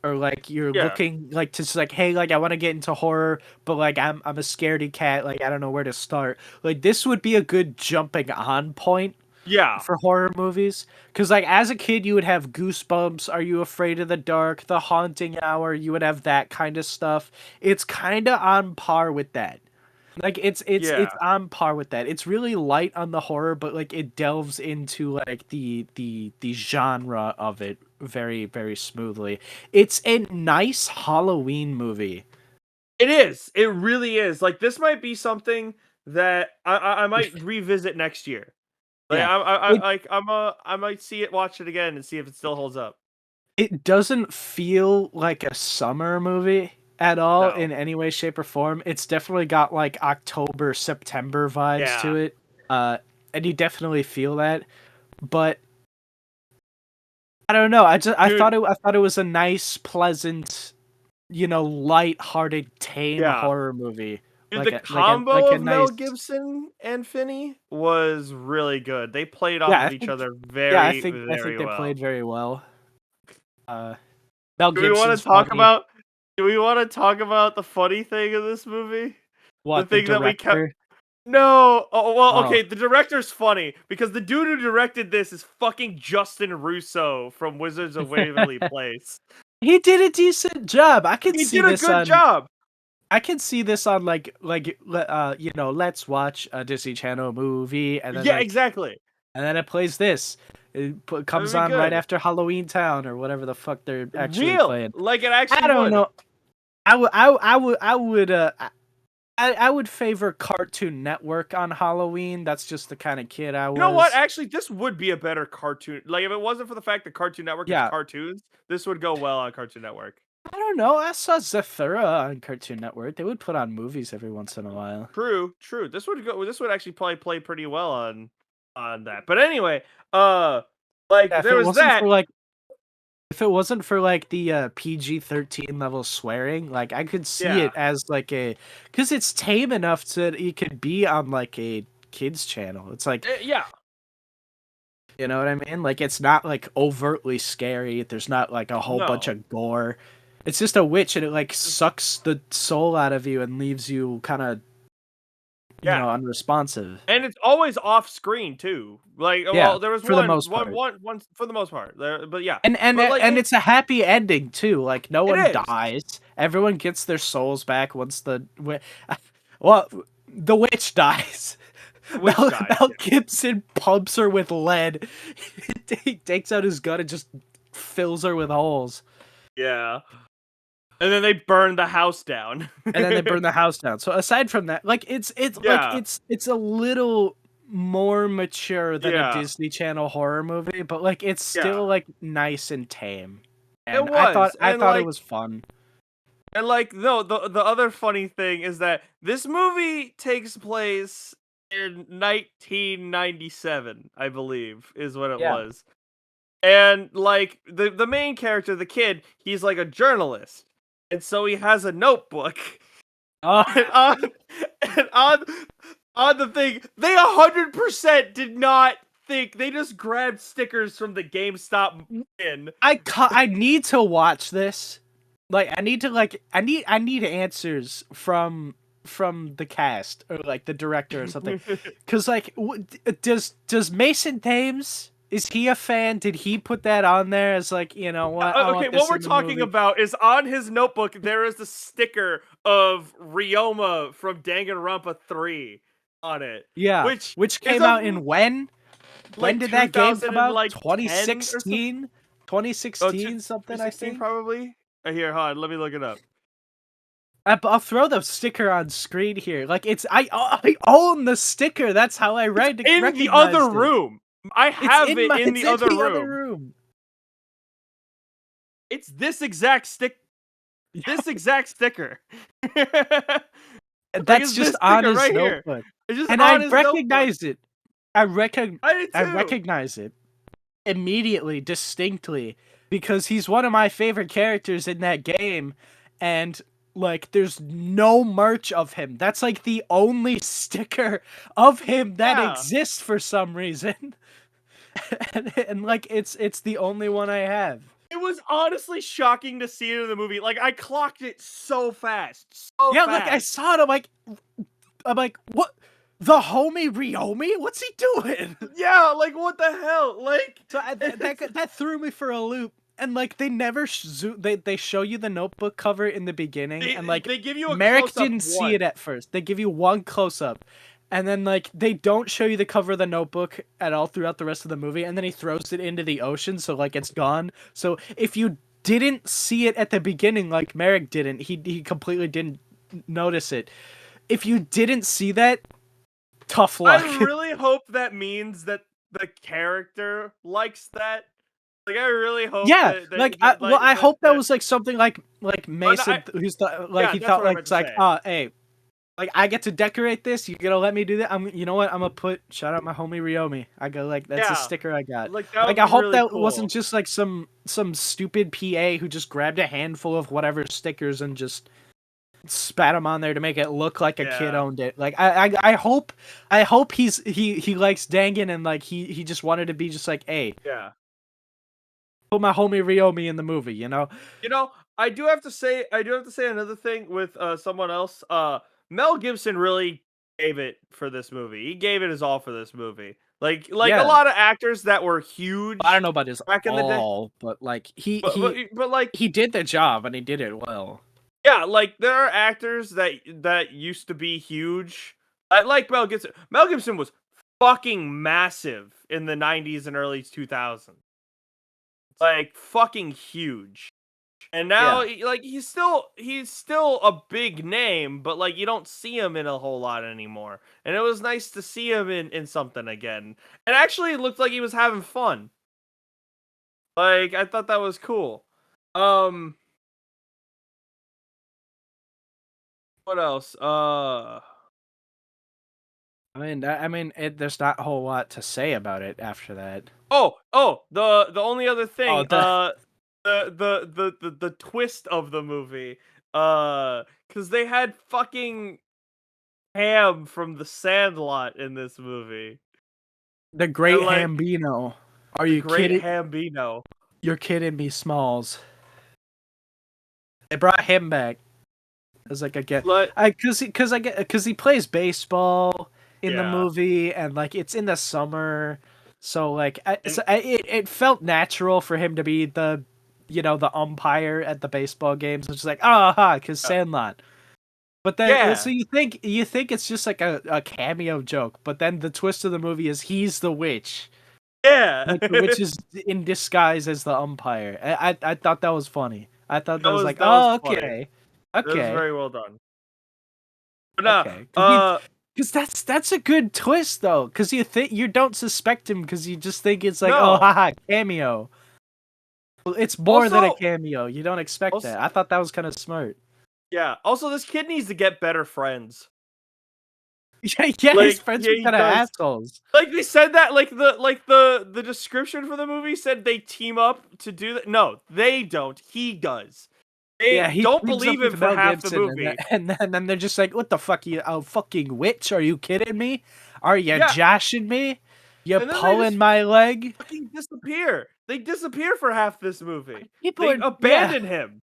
or like you're Yeah. looking like to like, hey, like I want to get into horror, but like I'm a scaredy cat, like I don't know where to start. Like this would be a good jumping on point Yeah. for horror movies, because like as a kid you would have Goosebumps, Are You Afraid of the Dark, The Haunting Hour, you would have that kind of stuff. It's kind of on par with that. Like it's Yeah. on par with that. It's really light on the horror, but like it delves into like the genre of it very very smoothly. It's a nice Halloween movie. It is. It really is. Like this might be something that I might revisit next year. Like Yeah. I It like I might see it, watch it again, and see if it still holds up. it doesn't feel like a summer movie at all No. in any way, shape, or form. It's definitely got like October, September vibes Yeah. to it. And you definitely feel that. But I don't know. Dude, I thought it was a nice, pleasant, you know, light-hearted, tame yeah. horror movie. Dude, the Like combo a of Mel nice. Gibson and Finney was really good. They played off Yeah, of each other I very, think very they well. played very well. Uh Mel Do we want Gibson's to talk funny. about Do we want to talk about the funny thing in this movie? The What, the thing that we kept. director? No. Oh well. Oh, Okay. The director's funny because the dude who directed this is fucking Justin Russo from Wizards of Waverly Place. he did a decent job. He did a good job. I can see this on you know, let's watch a Disney Channel movie, and then Yeah. Exactly. and then it plays this. Comes That'd be on right good. after Halloween Town or whatever the fuck they're actually Real. playing. Like it actually I don't would. know. I would favor Cartoon Network on Halloween. That's just the kind of kid I was. You know what? Actually, this would be a better cartoon. Like if it wasn't for the fact that Cartoon Network is Yeah. cartoons, this would go well on Cartoon Network. I don't know. I saw Zathura on Cartoon Network. They would put on movies every once in a while. True, true. This would go. This would actually probably play pretty well on that. But anyway, like Yeah, there was that. if it wasn't for like the PG-13 level swearing, like I could see Yeah. it as like because it's tame enough so that it could be on like a kids channel. It's like, Yeah. you know what I mean? Like it's not like overtly scary. There's not like a whole bunch No. of gore. It's just a witch, and it like sucks the soul out of you and leaves you kind of, you know, unresponsive. And it's always off screen too. Like, Yeah, well, there was for the most part. one for the most part. But yeah, And but like, it's a happy ending too. Like no one is. dies. Everyone gets their souls back once well, the witch dies. Mel Gibson pumps her with lead. He takes out his gun and just fills her with holes. Yeah. And then they burn the house down. So aside from that, like it's a little more mature than a Disney Channel horror movie, but like it's still like nice and tame. And I thought it was fun. And like no, the other funny thing is that this movie takes place in 1997, I believe, is what it was. And like the main character, the kid, he's like a journalist. And so he has a notebook. Oh. And on the thing, they 100% did not think. They just grabbed stickers from the GameStop bin. I need to watch this. Like I need answers from the cast or like the director or something. Cuz like does Mason Thames, is he a fan? Did he put that on there as like, you know what? Okay, what we're talking about is on his notebook there is a sticker of Ryoma from Danganronpa 3 on it. Yeah, which came out in when? When did that game come out? Like 2016? 2016 something, I think. Probably. Here, hold on, let me look it up. I'll throw the sticker on screen here. Like I own the sticker. That's how I read it. In the other room. I have it in the other room. It's this exact sticker. This exact sticker. That's just on his notebook. And I recognize it. I recognize it immediately, distinctly, because he's one of my favorite characters in that game, and like there's no merch of him. That's like the only sticker of him that exists for some reason. and like it's the only one I have. It was honestly shocking to see it in the movie. Like I clocked it so fast. Like I saw it, I'm like, what? The homie Ryomi? What's he doing? Yeah, like what the hell? Like so that threw me for a loop. And like they never they show you the notebook cover in the beginning, and like they give you a Merrick didn't see it at first. They give you one close up, and then like they don't show you the cover of the notebook at all throughout the rest of the movie, and then he throws it into the ocean, so like it's gone. So if you didn't see it at the beginning, like Merrick didn't, he completely didn't notice it. If you didn't see that, tough luck. I really hope that means that the character likes that. Like I really hope. Yeah, I hope that was like something like Mason, who's he thought like it's like, oh, hey, like I get to decorate this. You gonna let me do that? You know what? I'm gonna put shout out my homie Ryomi. I go like that's a sticker I got. Like I hope really that wasn't just like some stupid PA who just grabbed a handful of whatever stickers and just spat them on there to make it look like a kid owned it. Like I hope he likes Dangan and like he just wanted to be just like, hey, put my homie Ryomi in the movie, you know? You know, I do have to say another thing with someone else. Mel Gibson really gave it for this movie. He gave it his all for this movie. Like a Yeah, lot of actors that were I don't huge know about his back in the day. all, but like he But he like he did the job and he did it well. yeah, like there are actors that used to be huge. I like Mel Gibson. Mel Gibson was fucking massive in the 90s and early 2000s. Like fucking huge. And now Yeah. like he's still a big name, but like you don't see him in a whole lot anymore. And it was nice to see him in something again. And actually it looked like he was having fun. Like I thought that was cool. Um what else? There's not a whole lot to say about it after that. The only other Oh, thing, the the twist of the movie, because they had fucking Ham from The Sandlot in this movie, the and Great like Hambino. Are the you Great kidding? Hambino. You're kidding me, Smalls. They brought him back as like a get, Like, because he plays baseball in the yeah, movie and like it's in the summer, so like and it felt natural for him to be the the umpire at the baseball games. It's just like because uh, Sandlot. But then so yeah, you think it's just like a cameo joke, but then the twist of the movie is he's the witch. yeah. Like the witch is in disguise as the umpire. I thought that was funny. I thought that was like, That was oh, funny. okay. That was Okay. very well done. But nah, Okay. Cuz that's a good twist though, cuz you don't suspect him cuz you just think it's like, oh, no. haha, cameo. Well, it's more than a Also, cameo. You don't expect also, that. I thought that was kind of smart. yeah. Also, this kid needs to get better friends. Yeah, yeah, his Like, friends yeah, were he kind of does. assholes. Like they said that, like the description for the movie said they team up to do that. No, they don't. He does. Yeah, They he don't teams up believe him with for Mel half the Gibson, movie. and then they're just like, "What the fuck, you a fucking witch? Are you kidding me? Are you Yeah, joshing me? You and then they pulling just my leg?" fucking disappear. They disappear for half this movie. People They are, yeah, abandon him.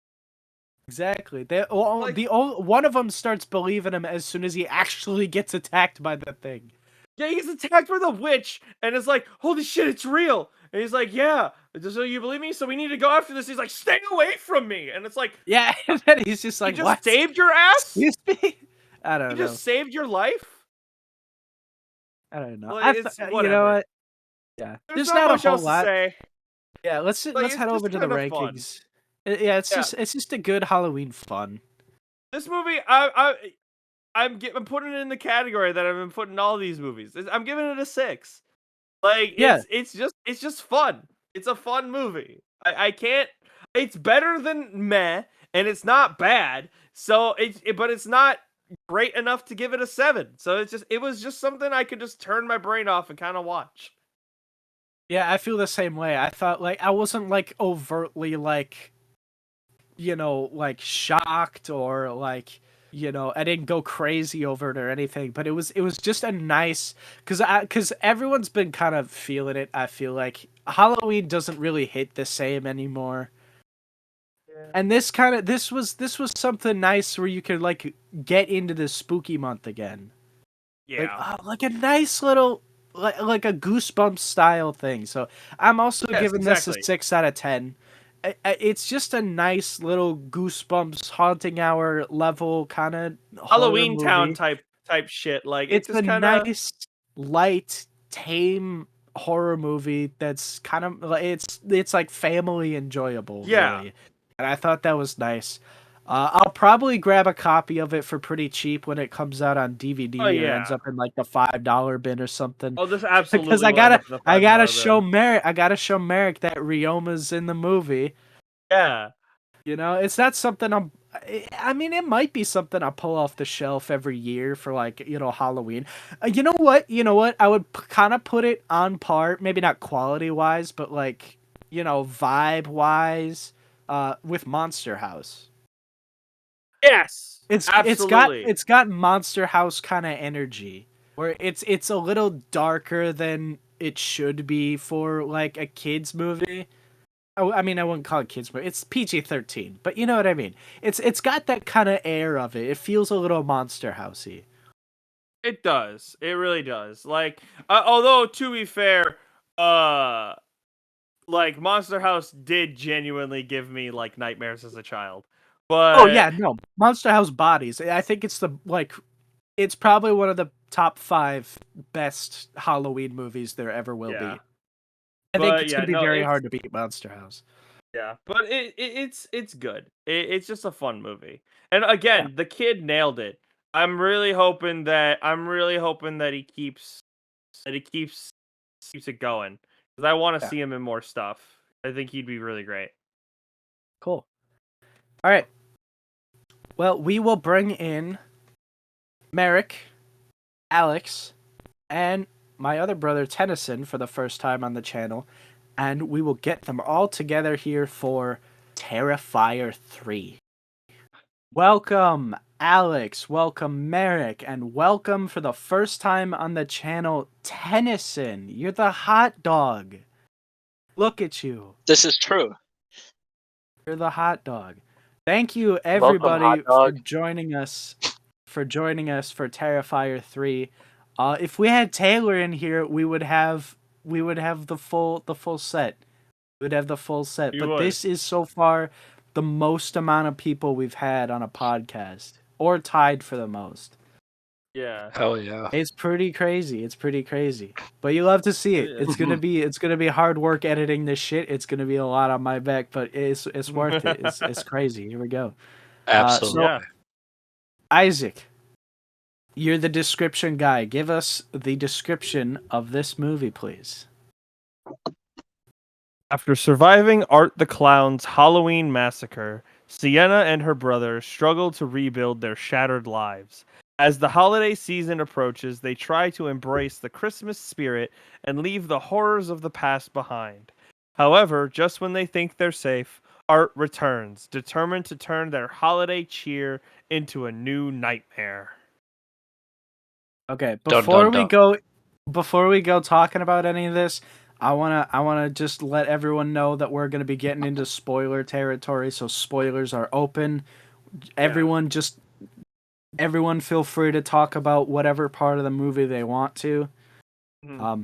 exactly. One of them starts believing him as soon as he actually gets attacked by the thing. Yeah, he's attacked by the witch, and it's like, holy shit, it's real. And he's like, yeah, so you believe me? So we need to go after this. He's like, stay away from me. And it's like, Yeah, and then he's just he like, just "What? saved your ass? Excuse me?" I He don't know. just saved your life? I don't know. Like, it's You know whatever. what? Yeah, There's there's not not a much whole else to lot. say. Yeah, Like, let's it's head just over to the kind of fun. rankings. Yeah, Yeah, it's just a good Halloween fun. this movie, I'm putting it in the category that I've been putting all these movies. I'm giving it a 6. Like Yeah, it's just fun. It's a fun movie. I can't. It's better than Meh, and it's not bad. So but it's not great enough to give it a 7. So it was just something I could just turn my brain off and kind of watch. yeah, I feel the same way. I thought like I wasn't like overtly like like shocked or like I didn't go crazy over it or anything, but it was just a nice because everyone's been kind of feeling it. I feel like Halloween doesn't really hit the same anymore. Yeah. And this was something nice where you could like get into the spooky month again. Yeah. Like a nice little like a goosebumps style thing. So I'm also Yes, giving this a exactly. 6 out of 10. It's just a nice little goosebumps haunting hour level kind of horror Halloween Town movie. type shit. Like it It's a just kind of nice, light, tame horror movie that's kind of like it's like family enjoyable, yeah. really. And I thought that was nice. I'll probably grab a copy of it for pretty cheap when it comes out on Oh DVD or ends yeah. up in like the $5 bin or something. Oh, this Because absolutely I will end gotta up in the I five gotta dollar show bin. Merrick that Ryoma's in the movie. Yeah. It's not something I mean, it might be something I pull off the shelf every year for like, Halloween. You know what? You know what? I would kind of put it on par, maybe not quality wise, but like, vibe wise, with Monster House. Yes. It's got Absolutely. it's got Monster House kind of energy where it's a little darker than it should be for like a kids movie. I mean, I wouldn't call it kids movie. It's PG-13, but you know what I mean. It's got that kind of air of it. It feels a little Monster Housey. It does. It really does. Like, although to be fair, like Monster House did genuinely give me like nightmares as a child. But Oh yeah, no, Monster House Bodies. I think it's it's probably one of the top 5 best Halloween movies there ever will yeah, be. I think but it's yeah, gonna be no, very it's hard to beat Monster House. yeah, but it's good. It's just a fun movie. And Yeah, again, the kid nailed it. I'm really hoping that he keeps it going because I want to yeah, see him in more stuff. I think he'd be really great. cool. All right. Well, we will bring in Merrick, Alex, and my other brother Tennyson for the first time on the channel, and we will get them all together here for Terrifier 3. Welcome, Alex, welcome, Merrick, and welcome for the first time on the channel, Tennyson. You're the hot dog. Look at you. This is true. You're the hot dog. Thank you, Welcome, everybody, hot dog. for joining us for Terrifier 3. If we had Taylor in here, we would have the full set. We would have the full set. You But would. this is so far the most amount of people we've had on a podcast, or tied for the most. Yeah. Hell yeah. It's pretty crazy. It's pretty crazy. But you love to see it. It's gonna be hard work editing this shit. It's gonna be a lot on my back, but it's worth it. It's crazy. Here we go. Absolutely. Yeah. Isaac, you're the description guy. Give us the description of this movie, please. After surviving Art the Clown's Halloween massacre, Sienna and her brother struggle to rebuild their shattered lives. As the holiday season approaches, they try to embrace the Christmas spirit and leave the horrors of the past behind. However, just when they think they're safe, Art returns, determined to turn their holiday cheer into a new nightmare. Okay, Dun, before dun, we go talking about any of this, I wanna just let everyone know that we're gonna be getting into spoiler territory. So spoilers are open. Everyone feel free to talk about whatever part of the movie they want to.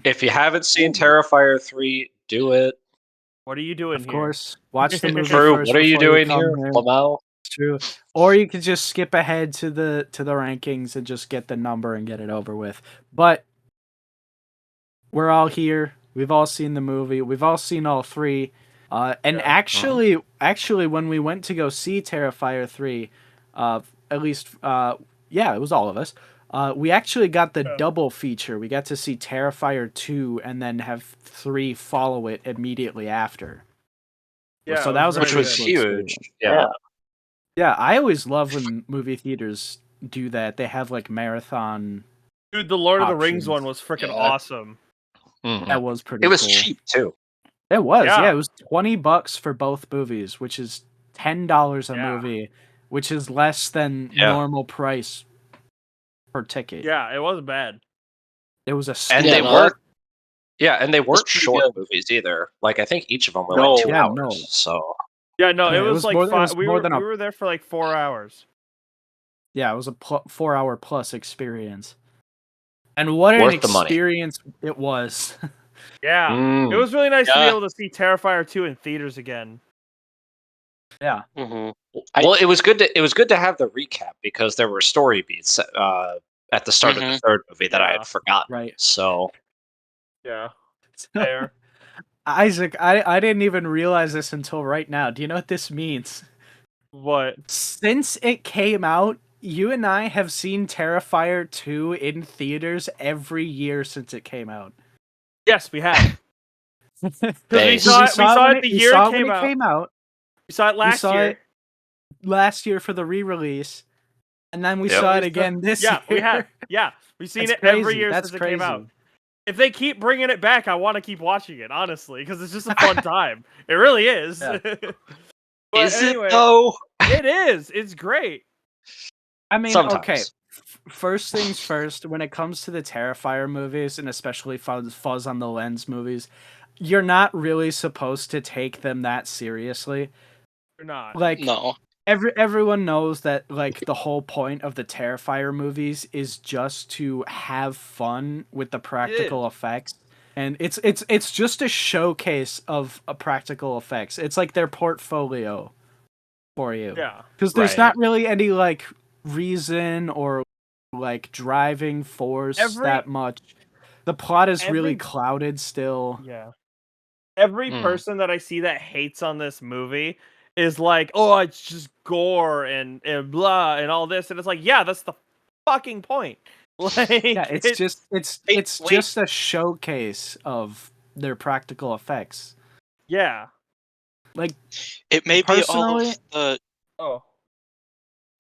If you haven't seen Terrifier 3, do it. What are you doing Of here? course, watch the movie True. first. What are you before doing come here, Lamel? It's true. Or you could just skip ahead to the rankings and just get the number and get it over with. But we're all here. We've all seen the movie. We've all seen all 3. And Yeah. actually, when we went to go see Terrifier 3, at least, yeah, it was all of us. We actually got the double feature. We got to see Terrifier 2 and then have 3 follow it immediately after. Yeah, So that was a Which pretty was cool huge. experience. Yeah. Yeah, I always love when movie theaters do that. They have like marathon. Dude, the Lord of the Rings options. one was freaking Yeah. awesome. Mhm. That was pretty It was cool. cheap, too. It was, Yeah. yeah. It was $20 for both movies, which is $10 a movie, which is less than normal price per ticket. Yeah, it wasn't bad. It was a And steal. they weren't. Yeah, and they was weren't pretty short good. movies either. Like I think each of them were No. like 2 Yeah, hours. no. So Yeah, no, Yeah, it was like more, it 5. was We more were than we were there for like 4 hours. Yeah, it was a 4-hour plus experience. And what an Worth the money. experience it was. Yeah. Mm. It was really nice to be Yeah. able to see Terrifier 2 in theaters again. Yeah. Mm-hmm. Well, it was good to have the recap because there were story beats at the start of the third movie that I Yeah. had forgotten. Right. So Yeah. Fair. Isaac, I didn't even realize this until right now. Do you know what this means? What? Since it came out, you and I have seen Terrifier 2 in theaters every year since it came out. Yes, we have. We Base. saw it the year it when came it out. came out. We saw it last year. It last year for the re-release, and then we Yep. saw it again this year. We had. Yeah, we've seen That's it every crazy. year That's since crazy. it came out. If they keep bringing it back, I want to keep watching it, honestly, because it's just a fun time. It really is. Yeah. But Is anyway, it though? It is. It's great. I mean, Sometimes. okay. First things first, when it comes to the Terrifier movies, and especially Fuzz on the Lens movies, you're not really supposed to take them that seriously. You're not. Like, No. everyone knows that like the whole point of the Terrifier movies is just to have fun with the practical effects, and it's just a showcase of practical effects. It's like their portfolio for you. Yeah. Because there's not really any like reason or like driving force that much. The plot is really clouded still. Yeah. Every person that I see that hates on this movie is like, oh, it's just gore and blah and all this, and it's like, yeah, that's the fucking point. Like, yeah, it's just a showcase of their practical effects. Yeah. Like, it may be all of the. Oh.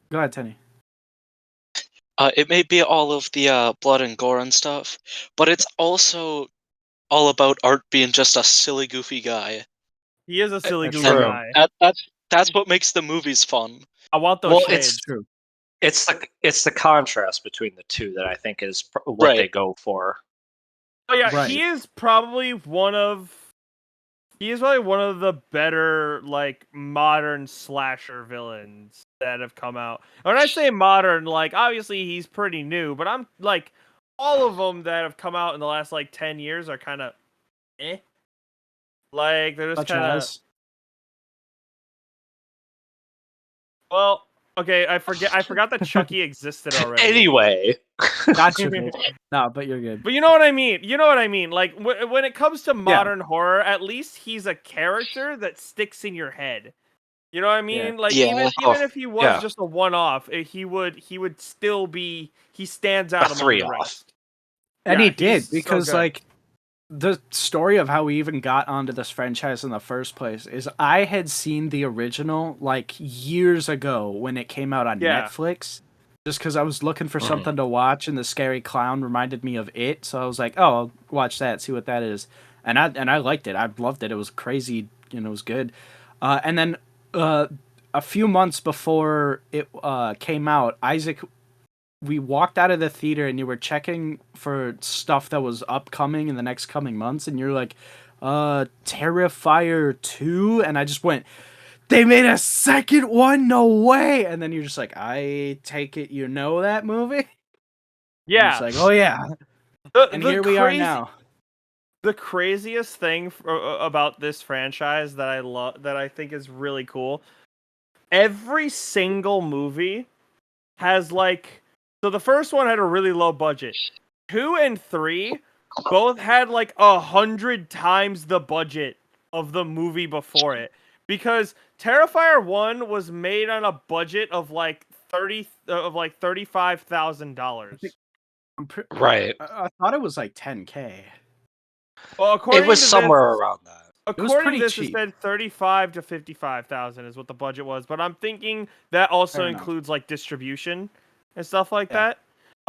Go ahead, Tenny. It may be all of the blood and gore and stuff, but it's also all about Art being just a silly, goofy guy. He is a silly, goofy guy. That's what makes the movies fun. I want those shades. It's true. It's the contrast between the two that I think is what they go for. Oh yeah, he is probably one of the better like modern slasher villains that have come out. When I say modern, like obviously he's pretty new, but I'm like all of them that have come out in the last like 10 years are kind of like they're just kind of well, okay, I forgot that Chucky existed already. Anyway, not you. No, but you're good. But you know what I mean. You know what I mean. Like when it comes to modern horror, at least he's a character that sticks in your head. You know what I mean? Like even if he was just a one-off, he would still be. He stands out among the rest. And he did because like the story of how we even got onto this franchise in the first place is I had seen the original like years ago when it came out on Netflix. Just because I was looking for something to watch, and the scary clown reminded me of it, so I was like, "Oh, I'll watch that, see what that is." And I liked it. I loved it. It was crazy, it was good. And then a few months before it came out, Isaac, we walked out of the theater, and you were checking for stuff that was upcoming in the next coming months, and you're like, Terrifier 2, and I just went, they made a second one? No way! And then you're just like, I take it you know that movie? Yeah. It's like, oh yeah. And here we are now. The craziest thing about this franchise that I love, that I think is really cool, every single movie has like, so the first one had a really low budget. 2 and 3 both had like 100 times the budget of the movie before it. Because Terrifier 1 was made on a budget of like $35,000. Right. I thought it was like $10K. Well, according it was to somewhere around that. According to this, it said $35,000 to $55,000 is what the budget was. But I'm thinking that also includes like distribution and stuff like that.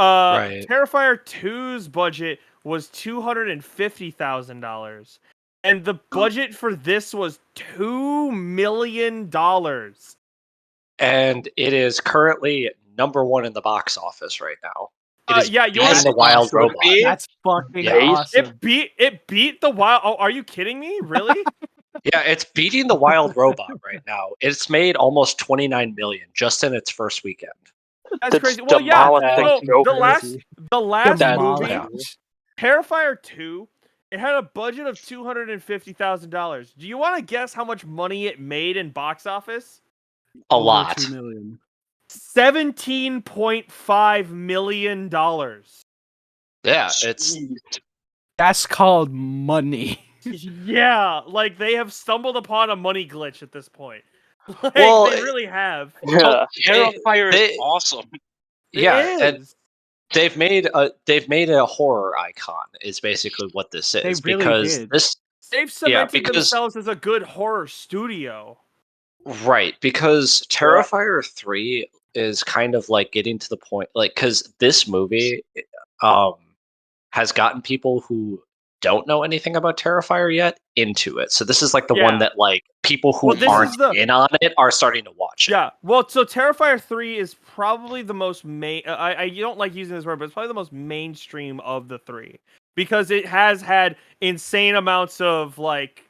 Right. Terrifier 2's budget was $250,000. And the budget for this was $2 million. And it is currently #1 in the box office right now. It is beating the Wild Robot. That's fucking awesome. It beat the Wild. Oh, are you kidding me? Really? Yeah, it's beating the Wild Robot right now. It's made almost $29 million just in its first weekend. That's crazy. Well, yeah. The last movie, Terrifier 2. It had a budget of $250,000. Do you want to guess how much money it made in box office? A lot. $2 million. $17.5 million. Yeah, that's called money. Yeah, like they have stumbled upon a money glitch at this point. Like, well, they really have. Yeah, Terrifier is awesome. Yeah, and they've made a horror icon. Is basically what this is. They really because did. They've cemented themselves as a good horror studio. Right, because Terrifier 3 is kind of like getting to the point, like, because this movie has gotten people who don't know anything about Terrifier yet into it. So this is like the one that like people who aren't in on it are starting to watch it. Yeah, well, so Terrifier 3 is probably the most I don't like using this word, but it's probably the most mainstream of the three. because it has had insane amounts of like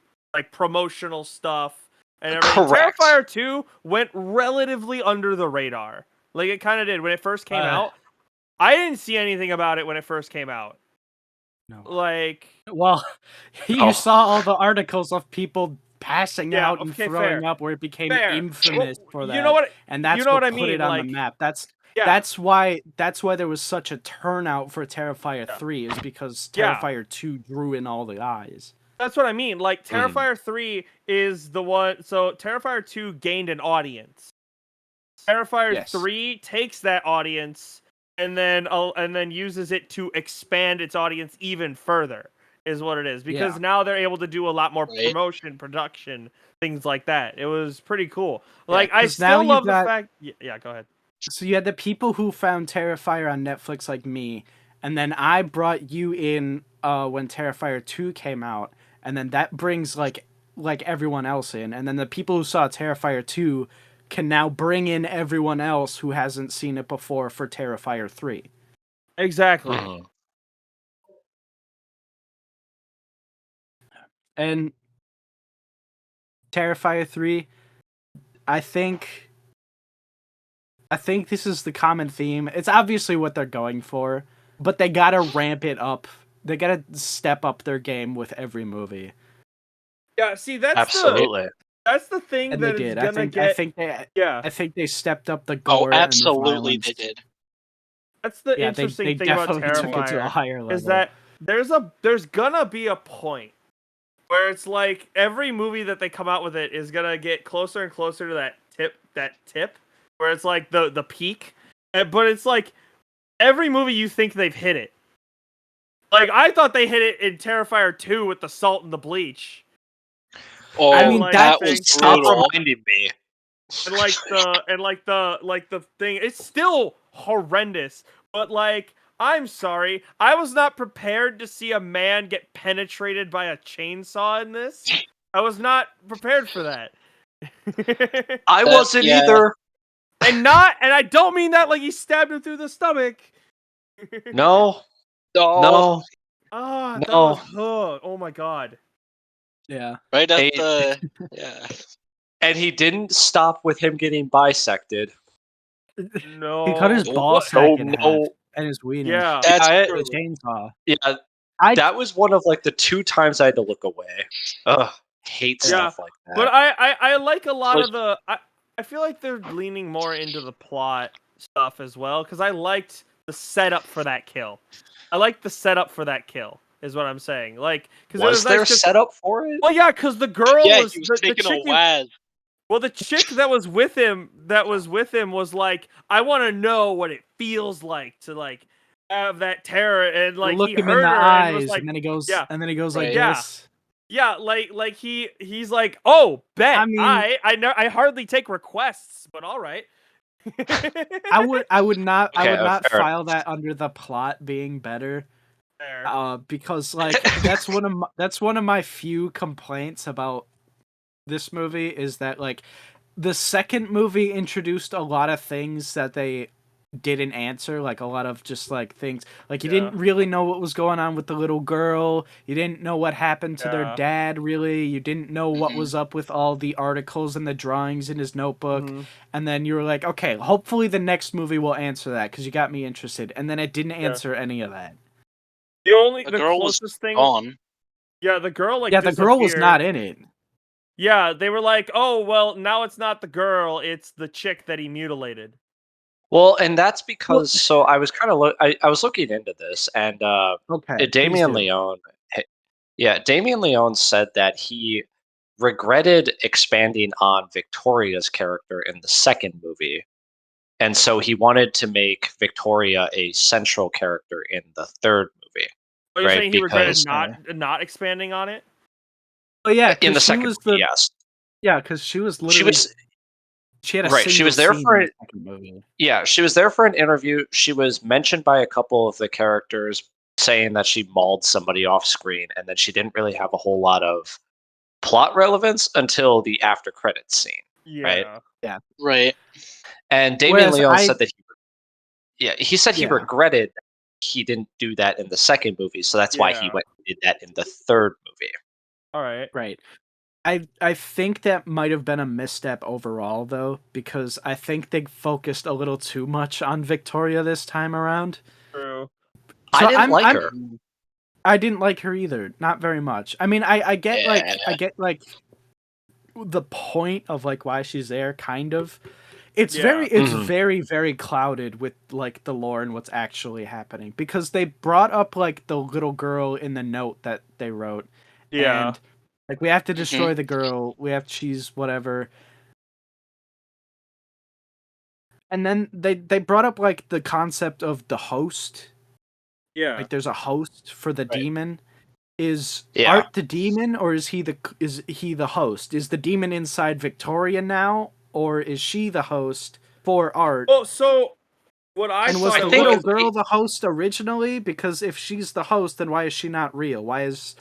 promotional stuff and everything. Correct. Terrifier 2 went relatively under the radar. Like it kind of did when it first came out. I didn't see anything about it when it first came out. No. Like, well, you saw all the articles of people passing out and throwing up, where it became infamous for that. You know what? And that's what put it on the map. That's why there was such a turnout for Terrifier 3, is because Terrifier 2 drew in all the eyes. That's what I mean. Like Terrifier 3 is the one. So Terrifier 2 gained an audience. Terrifier 3 takes that audience and then uses it to expand its audience even further. Is what it is, because now they're able to do a lot more promotion, production, things like that. It was pretty cool. Like I still love the fact. Yeah, go ahead. So you had the people who found Terrifier on Netflix, like me, and then I brought you in when Terrifier 2 came out, and then that brings like everyone else in, and then the people who saw Terrifier 2 can now bring in everyone else who hasn't seen it before for Terrifier 3. Exactly. And Terrifier 3, I think this is the common theme. It's obviously what they're going for, but they gotta ramp it up. They gotta step up their game with every movie. Yeah, see, that's absolutely. That's the thing and that they did. Is gonna get. I think they stepped up the gore. Oh, absolutely, and the they did. That's the interesting thing about Terrifier, to a higher level. Is that there's gonna be a point where it's like every movie that they come out with it is gonna get closer and closer to that tip where it's like the peak, but it's like every movie you think they've hit it. Like I thought they hit it in Terrifier 2 with the salt and the bleach. Oh, I mean, that was brutal. Reminding me. And the thing, it's still horrendous. But like, I'm sorry, I was not prepared to see a man get penetrated by a chainsaw in this. I was not prepared for that. I wasn't either. And I don't mean that like he stabbed him through the stomach. No. Oh, that was oh my god. Yeah. Right at yeah. And he didn't stop with him getting bisected. No. He cut his ball sack in half and his wiener. Yeah. That's with a chainsaw. Yeah. That was one of like the 2 times I had to look away. Ugh. Hate stuff like that. But I like a lot of the I feel like they're leaning more into the plot stuff as well, because I liked the setup for that kill. I liked the setup for that kill, is what I'm saying. Like, was there setup for it? Well, yeah, because the girl was he was taking a waz. Well, the chick that was with him was like, I want to know what it feels like to like have that terror, and like look he him heard in the her eyes, and was like, and then he goes, Right. like this. Yeah, like he's like, oh, bet. I mean, I hardly take requests, but all right. I would not file enough. that under the plot being better. Because like that's one of my few complaints about this movie, is that like the second movie introduced a lot of things that they didn't answer, like a lot of just like things like you didn't really know what was going on with the little girl, you didn't know what happened to their dad, really, you didn't know what was up with all the articles and the drawings in his notebook, and then you were like, okay, hopefully the next movie will answer that, because you got me interested, and then it didn't answer any of that. The girl closest was thing gone. Yeah, the girl the girl was not in it. Yeah, they were like, oh well, now it's not the girl, it's the chick that he mutilated. Well, and that's because so I was kind of I was looking into this, and Damien Leone, Damien Leone said that he regretted expanding on Victoria's character in the second movie, and so he wanted to make Victoria a central character in the third movie. Are you saying he regretted not expanding on it? Oh yeah, in the second movie, yes. Yeah, because she was literally she had a she was there for the second movie. Yeah, she was there for an interview. She was mentioned by a couple of the characters, saying that she mauled somebody off screen, and then she didn't really have a whole lot of plot relevance until the after credits scene. Right? Yeah. Right. And Damien Leone said that he said he regretted he didn't do that in the second movie, so that's why he went and did that in the third movie. All right. Right. I think that might have been a misstep overall, though, because I think they focused a little too much on Victoria this time around. True. I didn't like her. I didn't like her either. Not very much. I mean, I get like the point of like why she's there, kind of. It's very, very clouded with like the lore and what's actually happening, because they brought up like the little girl in the note that they wrote. Yeah. And like, we have to destroy the girl. She's whatever. And then they brought up like the concept of the host. Yeah. Like, there's a host for the demon. Is Art the demon, or is he the host? Is the demon inside Victoria now, or is she the host for Art? Oh, so what I was the little girl the host originally? Because if she's the host, then why is she not real? Why is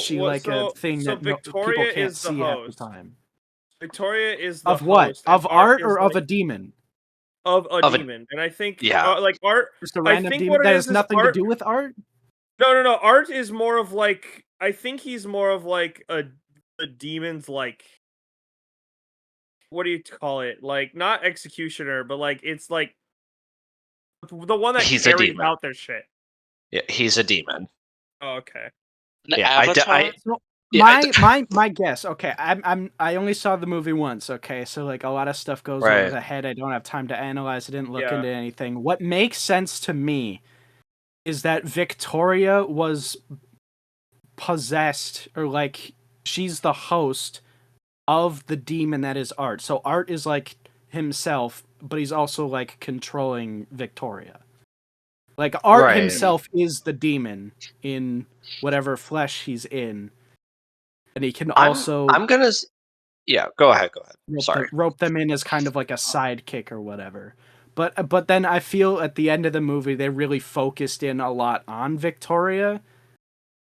she like a thing that people can't see half the time? Victoria is the of what? host, Of Art or of a demon? Of a demon, and I think like Art. Just a random demon that has nothing to do with Art. No. Art is more of like, I think he's more of like a demon's like, what do you call it? Like, not executioner, but like it's like the one that carries out their shit. Yeah, he's a demon. Oh, okay. My guess. Okay, I only saw the movie once. Okay, so like a lot of stuff goes over the head. I don't have time to analyze. I didn't look into anything. What makes sense to me is that Victoria was possessed, or like she's the host of the demon that is Art. So Art is like himself, but he's also like controlling Victoria. Like, Art himself is the demon in whatever flesh he's in. And he can also... Yeah, go ahead. Rope them in as kind of like a sidekick or whatever. But then I feel at the end of the movie, they really focused in a lot on Victoria.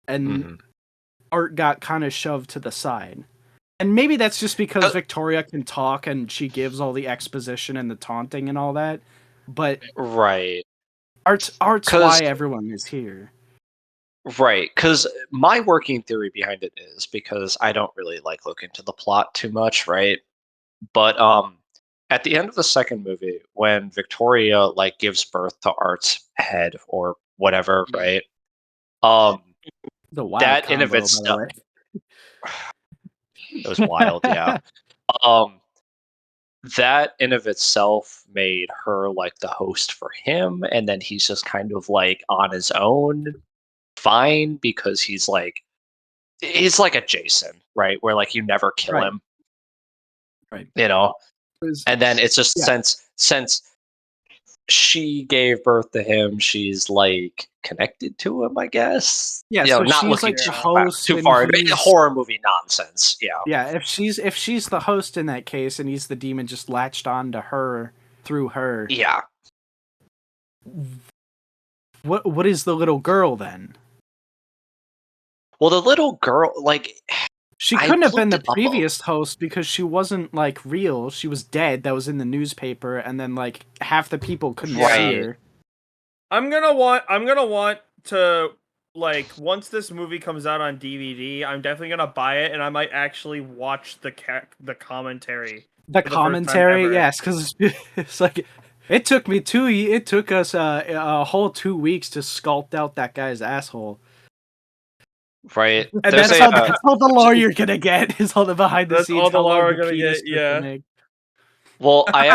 And Art got kind of shoved to the side. And maybe that's just because Victoria can talk and she gives all the exposition and the taunting and all that. But... Art's why everyone is here. Right, because my working theory behind it is, because I don't really like look into the plot too much, right? But at the end of the second movie, when Victoria like gives birth to Art's head or whatever, right? That in of itself, it was wild, yeah. That in of itself made her like the host for him, and then he's just kind of like on his own, fine, because he's like a Jason, right? Where like you never kill him, right? You know, and then it's just since she gave birth to him, she's like connected to him, I guess. Yeah, you know, so not she's looking like the host too far. Horror movie nonsense. Yeah. Yeah, if she's the host in that case, and he's the demon just latched on to her through her. Yeah. What is the little girl then? Well, the little girl, like, she couldn't have been the previous host, because she wasn't like real. She was dead. That was in the newspaper, and then like half the people couldn't see her. I'm gonna want to, like, once this movie comes out on DVD, I'm definitely gonna buy it, and I might actually watch the commentary. The commentary, yes, because it's like it took us a whole 2 weeks to sculpt out that guy's asshole. Right, and that's all the lore you're gonna get, is all the behind the scenes. All the lore you're gonna get, yeah. Well, I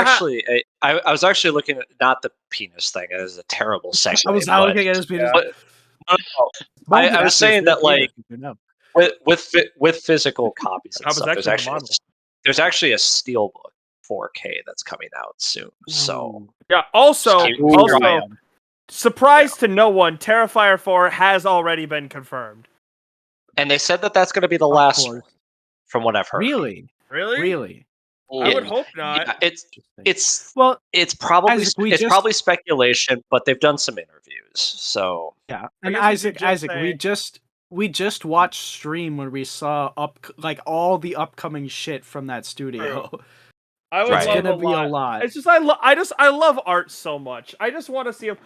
was actually looking at not the penis thing. It is a terrible segue. I was not looking at his penis. I was saying that, like, with physical copies and stuff, there's actually a steelbook 4K that's coming out soon. So yeah. Also, surprise to no one, Terrifier 4 has already been confirmed. And they said that that's going to be the last one, from what I've heard. Really? I would hope not. Yeah, it's probably speculation, but they've done some interviews. So yeah, and Isaac, we just watched stream when we saw all the upcoming shit from that studio. I would love gonna be a lot. It's just I love Art so much. I just want to see him.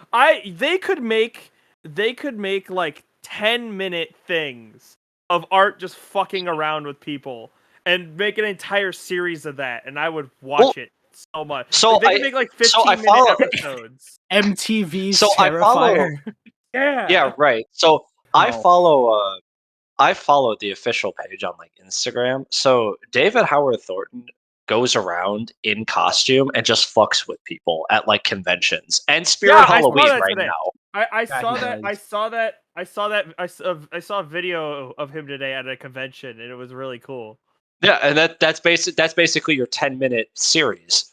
They could make they could make like 10-minute things of Art just fucking around with people and make an entire series of that, and I would watch it so much. So Like, they could make like 15-minute follow episodes. MTV's So I follow. Terrifier. Yeah. Right. So I Oh. follow. I follow the official page on like Instagram. So David Howard Thornton goes around in costume and just fucks with people at like conventions and Spirit Yeah, I saw Halloween that right today. now. I Yeah, saw he that. I does. saw that. I saw a video of him today at a convention, and it was really cool. Yeah, and that's basically your 10-minute series.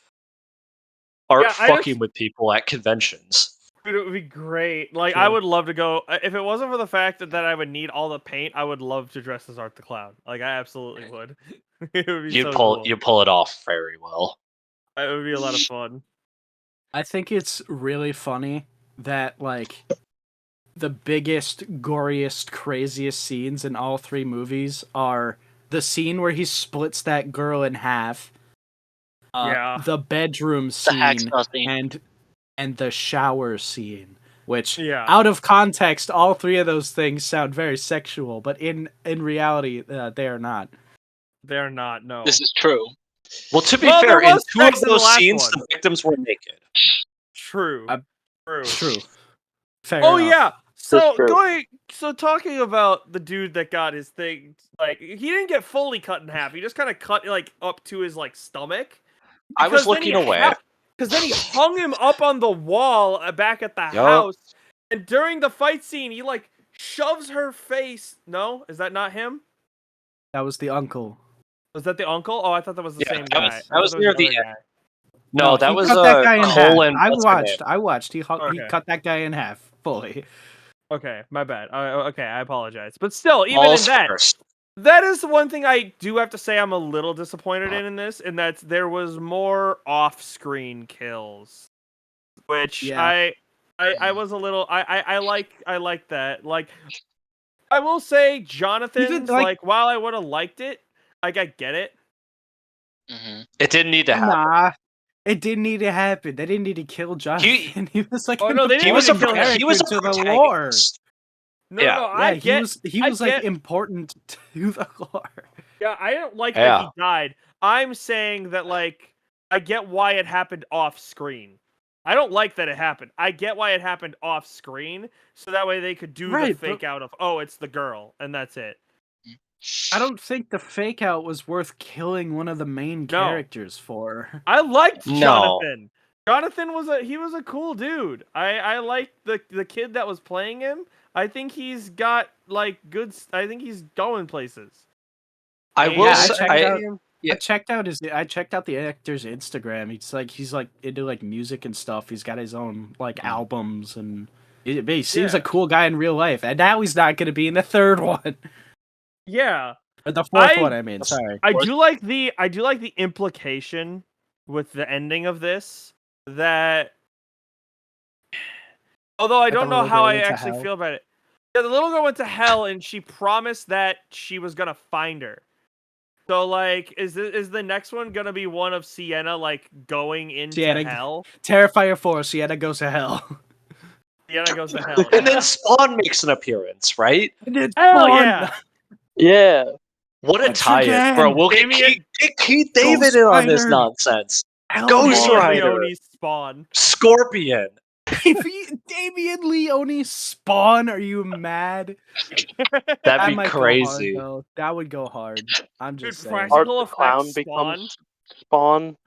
Art Yeah, I fucking just, with people at conventions. dude, it would be great. Like, True. I would love to go. If it wasn't for the fact that I would need all the paint, I would love to dress as Art the Clown. Like, I absolutely would. It would be You so pull cool. you pull it off very well. It would be a lot of fun. I think it's really funny that like the biggest, goriest, craziest scenes in all three movies are the scene where he splits that girl in half, Yeah. the bedroom The scene, hacksaw scene. and the shower scene. Which, Yeah. out of context, all three of those things sound very sexual, but in reality, they are not. They're not. No. This is true. Well, to be Well, fair, there in was two of sex in the those last scenes, one. the victims were naked. True. True. True. Fair Oh enough. yeah. So true. talking about the dude that got his thing, like, he didn't get fully cut in half. He just kind of cut like up to his like stomach. I was looking away. Because then he hung him up on the wall back at the house, and during the fight scene, he like shoves her face. No, is that not him? That was the uncle. Was that the uncle? Oh, I thought that was the Yeah, same that guy. was- that was near the other end. guy. No, that he was cut that guy in half. Colin. I watched. He Okay. cut that guy in half fully. Okay, my bad. Okay, I apologize. But still, even Balls in that, first. that is the one thing I do have to say I'm a little disappointed in this, and that's there was more off-screen kills, which Yeah. I was a little I like that. Like, I will say Jonathan's like, while I would have liked it, like, I get it. Mm-hmm. It didn't need to happen. Nah, it didn't need to happen. They didn't need to kill Jonathan. He was like, Oh, no, they didn't He was a need to kill him. he was a to the lore. protagonist. No, Yeah. no, Yeah, he was like get- important to the lore. Yeah, I don't like Yeah. that he died. I'm saying that, like, I get why it happened off screen. I don't like that it happened. I get why it happened off screen, so that way they could do the Right, fake out of, oh, it's the girl, and that's it. I don't think the fake out was worth killing one of the main characters for. I liked No. Jonathan. Jonathan was a cool dude. I liked the kid that was playing him. I think he's got like good. I think he's going places. I will I say, checked out I checked out the actor's Instagram. He's like into like music and stuff. He's got his own like albums, and he seems a cool guy in real life. And now he's not going to be in the third one. Yeah, Or the fourth one. I mean, sorry. I do like the implication with the ending of this, that although I don't know how I actually feel about it. Yeah, the little girl went to hell, and she promised that she was gonna find her. So, like, is the next one gonna be one of Sienna like going into hell? Terrifier 4, Sienna goes to hell. Sienna goes to hell. and then Spawn makes an appearance, right? Hell yeah! Yeah. What a Once tie-in, again, bro! We'll get Keith David in on this Rider. nonsense. Hell Ghost yeah. Rider. Leone Spawn. Scorpion. Damian Leone Spawn, are you mad? That'd be might crazy. Go hard, though. That would go hard. I'm Dude, just saying. Art practical the effects Clown Spawn. becomes Spawn.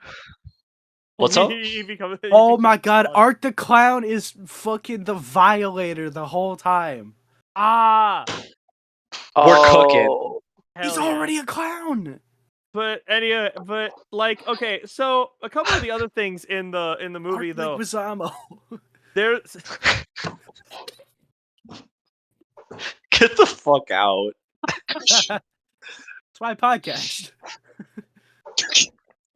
What's up? He Oh becomes my god, Spawn. Art the Clown is fucking the Violator the whole time. Ah, We're cooking. Oh. hell He's yeah. already a clown. But anyway, like, okay, so a couple of the other things in the movie Art though, Leguizamo. there's Get the fuck out. It's my podcast.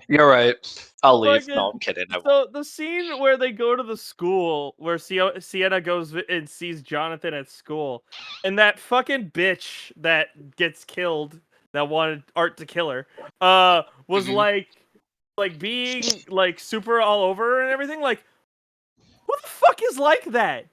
You're right. I'll leave. Fucking- No, I'm kidding. I won't. so the scene where they go to the school where Sienna goes and sees Jonathan at school, and that fucking bitch that gets killed that wanted Art to kill her, was like being like super all over her and everything. Like, who the fuck is like that?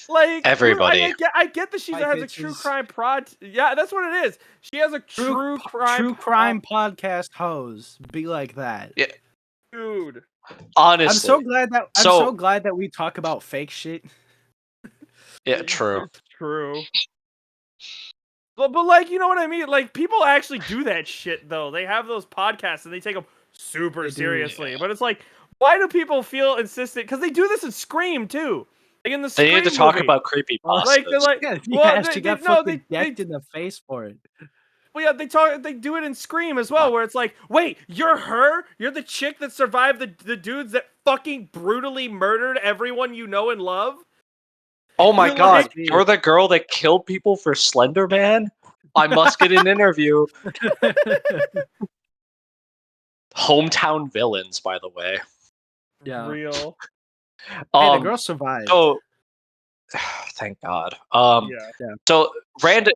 Like Everybody. I get that she Hi, has a true bitches. crime prod. Yeah, that's what it is. She has a true crime podcast hose. Be like that. Yeah, dude. honestly. I'm so glad that we talk about fake shit. Yeah, true. It's true. But like, you know what I mean? Like, people actually do that shit though. They have those podcasts and they take them super seriously. But it's like, why do people feel insistent? Because they do this in Scream too. Like in the They Scream need to talk movie. about creepy Like they're like, well, she got no, fucking decked in the face for it. well, yeah, they do it in Scream as well, where it's like, wait, you're her? You're the chick that survived the dudes that fucking brutally murdered everyone you know and love? Oh my You're god, like- you're the girl that killed people for Slender Man? I must get an interview. Hometown villains, by the way. Yeah. Real. Hey, the girl survived. So, thank God. Yeah. So random.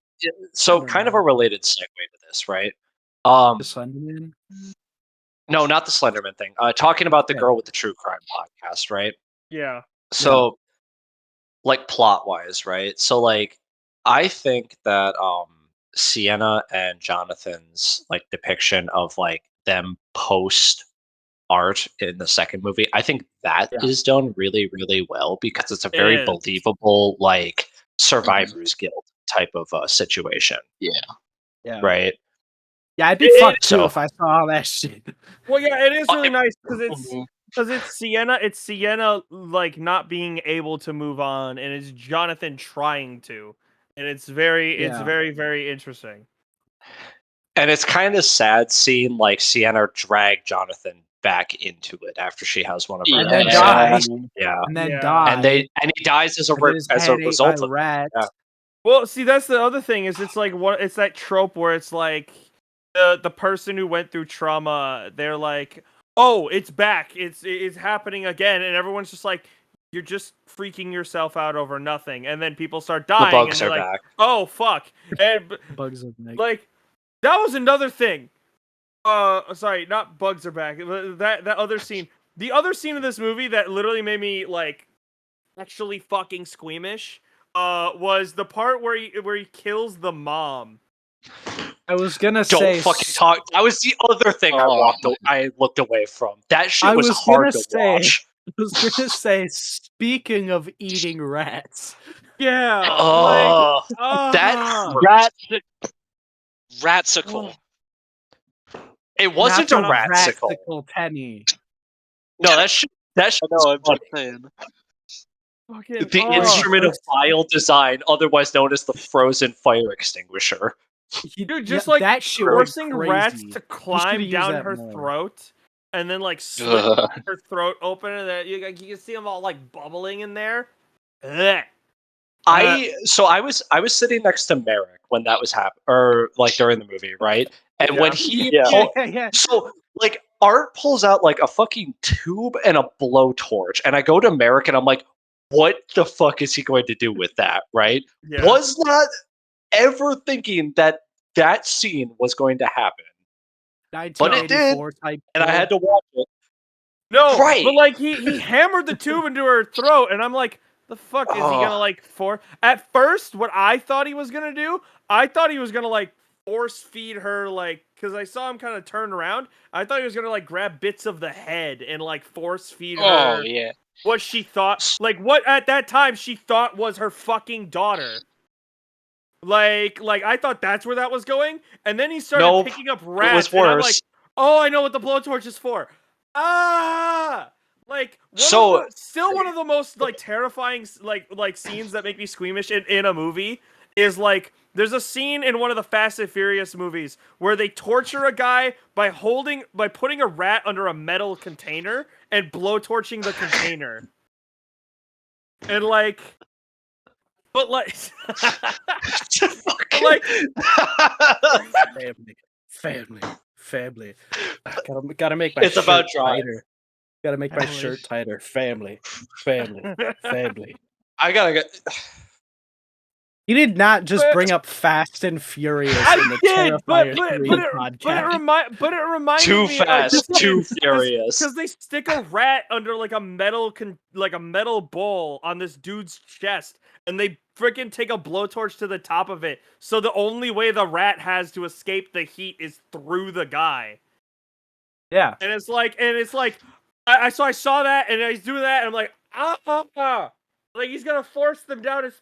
So Never kind of a mind. related segue to this, right? The Slenderman? No, not the Slenderman thing. Talking about the Okay. girl with the true crime podcast, right? Yeah. So, like plot wise, right? So like, I think that Sienna and Jonathan's like depiction of like them post art in the second movie, I think that is done really, really well because it's a It very is. believable like survivor's guild type of situation, Yeah. right? Yeah, I'd be It- fucked too so- if I saw all that shit. Well, yeah, it is really it- nice because it's Sienna. It's Sienna like not being able to move on, and it's Jonathan trying to, and it's very very interesting. And it's kind of sad seeing like Sienna drag Jonathan back into it after she has one of her And then accidents. die. Yeah, And then Yeah. die. and he dies as a And then his as a head ate by result of rats. Yeah. Well, see, that's the other thing is it's like what it's that trope where it's like the person who went through trauma, they're like, oh, it's back, it's happening again, and everyone's just like, you're just freaking yourself out over nothing, and then people start the dying, and bugs they're are like, back. oh fuck, and Bugs of Nick. like that was another thing. Sorry, not bugs are back. That other scene, the other scene of this movie that literally made me like actually fucking squeamish, was the part where he kills the mom. I was gonna Don't say. fucking talk. That was the other thing I looked away from. That shit was hard to watch. I was gonna say. Speaking of eating rats, Yeah, Oh, that hurt. Ratsicle. It wasn't a ratsicle. Raticle Penny. No, that shit I know, I'm was just saying. fucking, the instrument of vile design, otherwise known as the frozen fire extinguisher. dude, just like that shit forcing was rats crazy. to You climb should've used down that her more. throat, and then like slit her throat open, and then you can see them all like bubbling in there. Ugh. I was sitting next to Merrick when that was happening, or like during the movie, right? And when he Yeah. so like Art pulls out like a fucking tube and a blowtorch, and I go to Merrick and I'm like, what the fuck is he going to do with that? Right? Yeah. Was not ever thinking that that scene was going to happen, but it did, 1984 type. and I had to watch it. No, Right. but like he hammered the tube into her throat, and I'm like, the fuck is he gonna like At first, what I thought he was gonna do, I thought he was gonna like force feed her, like, because I saw him kind of turn around. I thought he was gonna like grab bits of the head and like force feed her. Oh yeah. What she thought, like what at that time she thought was her fucking daughter. Like I thought that's where that was going, and then he started Nope, picking up it rats, was and I'm like, worse. oh, I know what the blowtorch is for. Ah, like still one of the most like terrifying like scenes that make me squeamish in a movie is like there's a scene in one of the Fast and Furious movies where they torture a guy by putting a rat under a metal container and blowtorching the container, and like. But like, like family. Gotta make my It's shirt about drive. tighter. Gotta make my shirt tighter. Family. I gotta get. He did not just But- bring up Fast and Furious in I the did, but Terrifier 3 podcast. it reminded Too me fast, too furious. because they stick a rat under like a metal bowl on this dude's chest, and they freaking take a blowtorch to the top of it. So the only way the rat has to escape the heat is through the guy. Yeah. And it's like, I saw that, and he's doing that, and I'm like, like he's gonna force them down his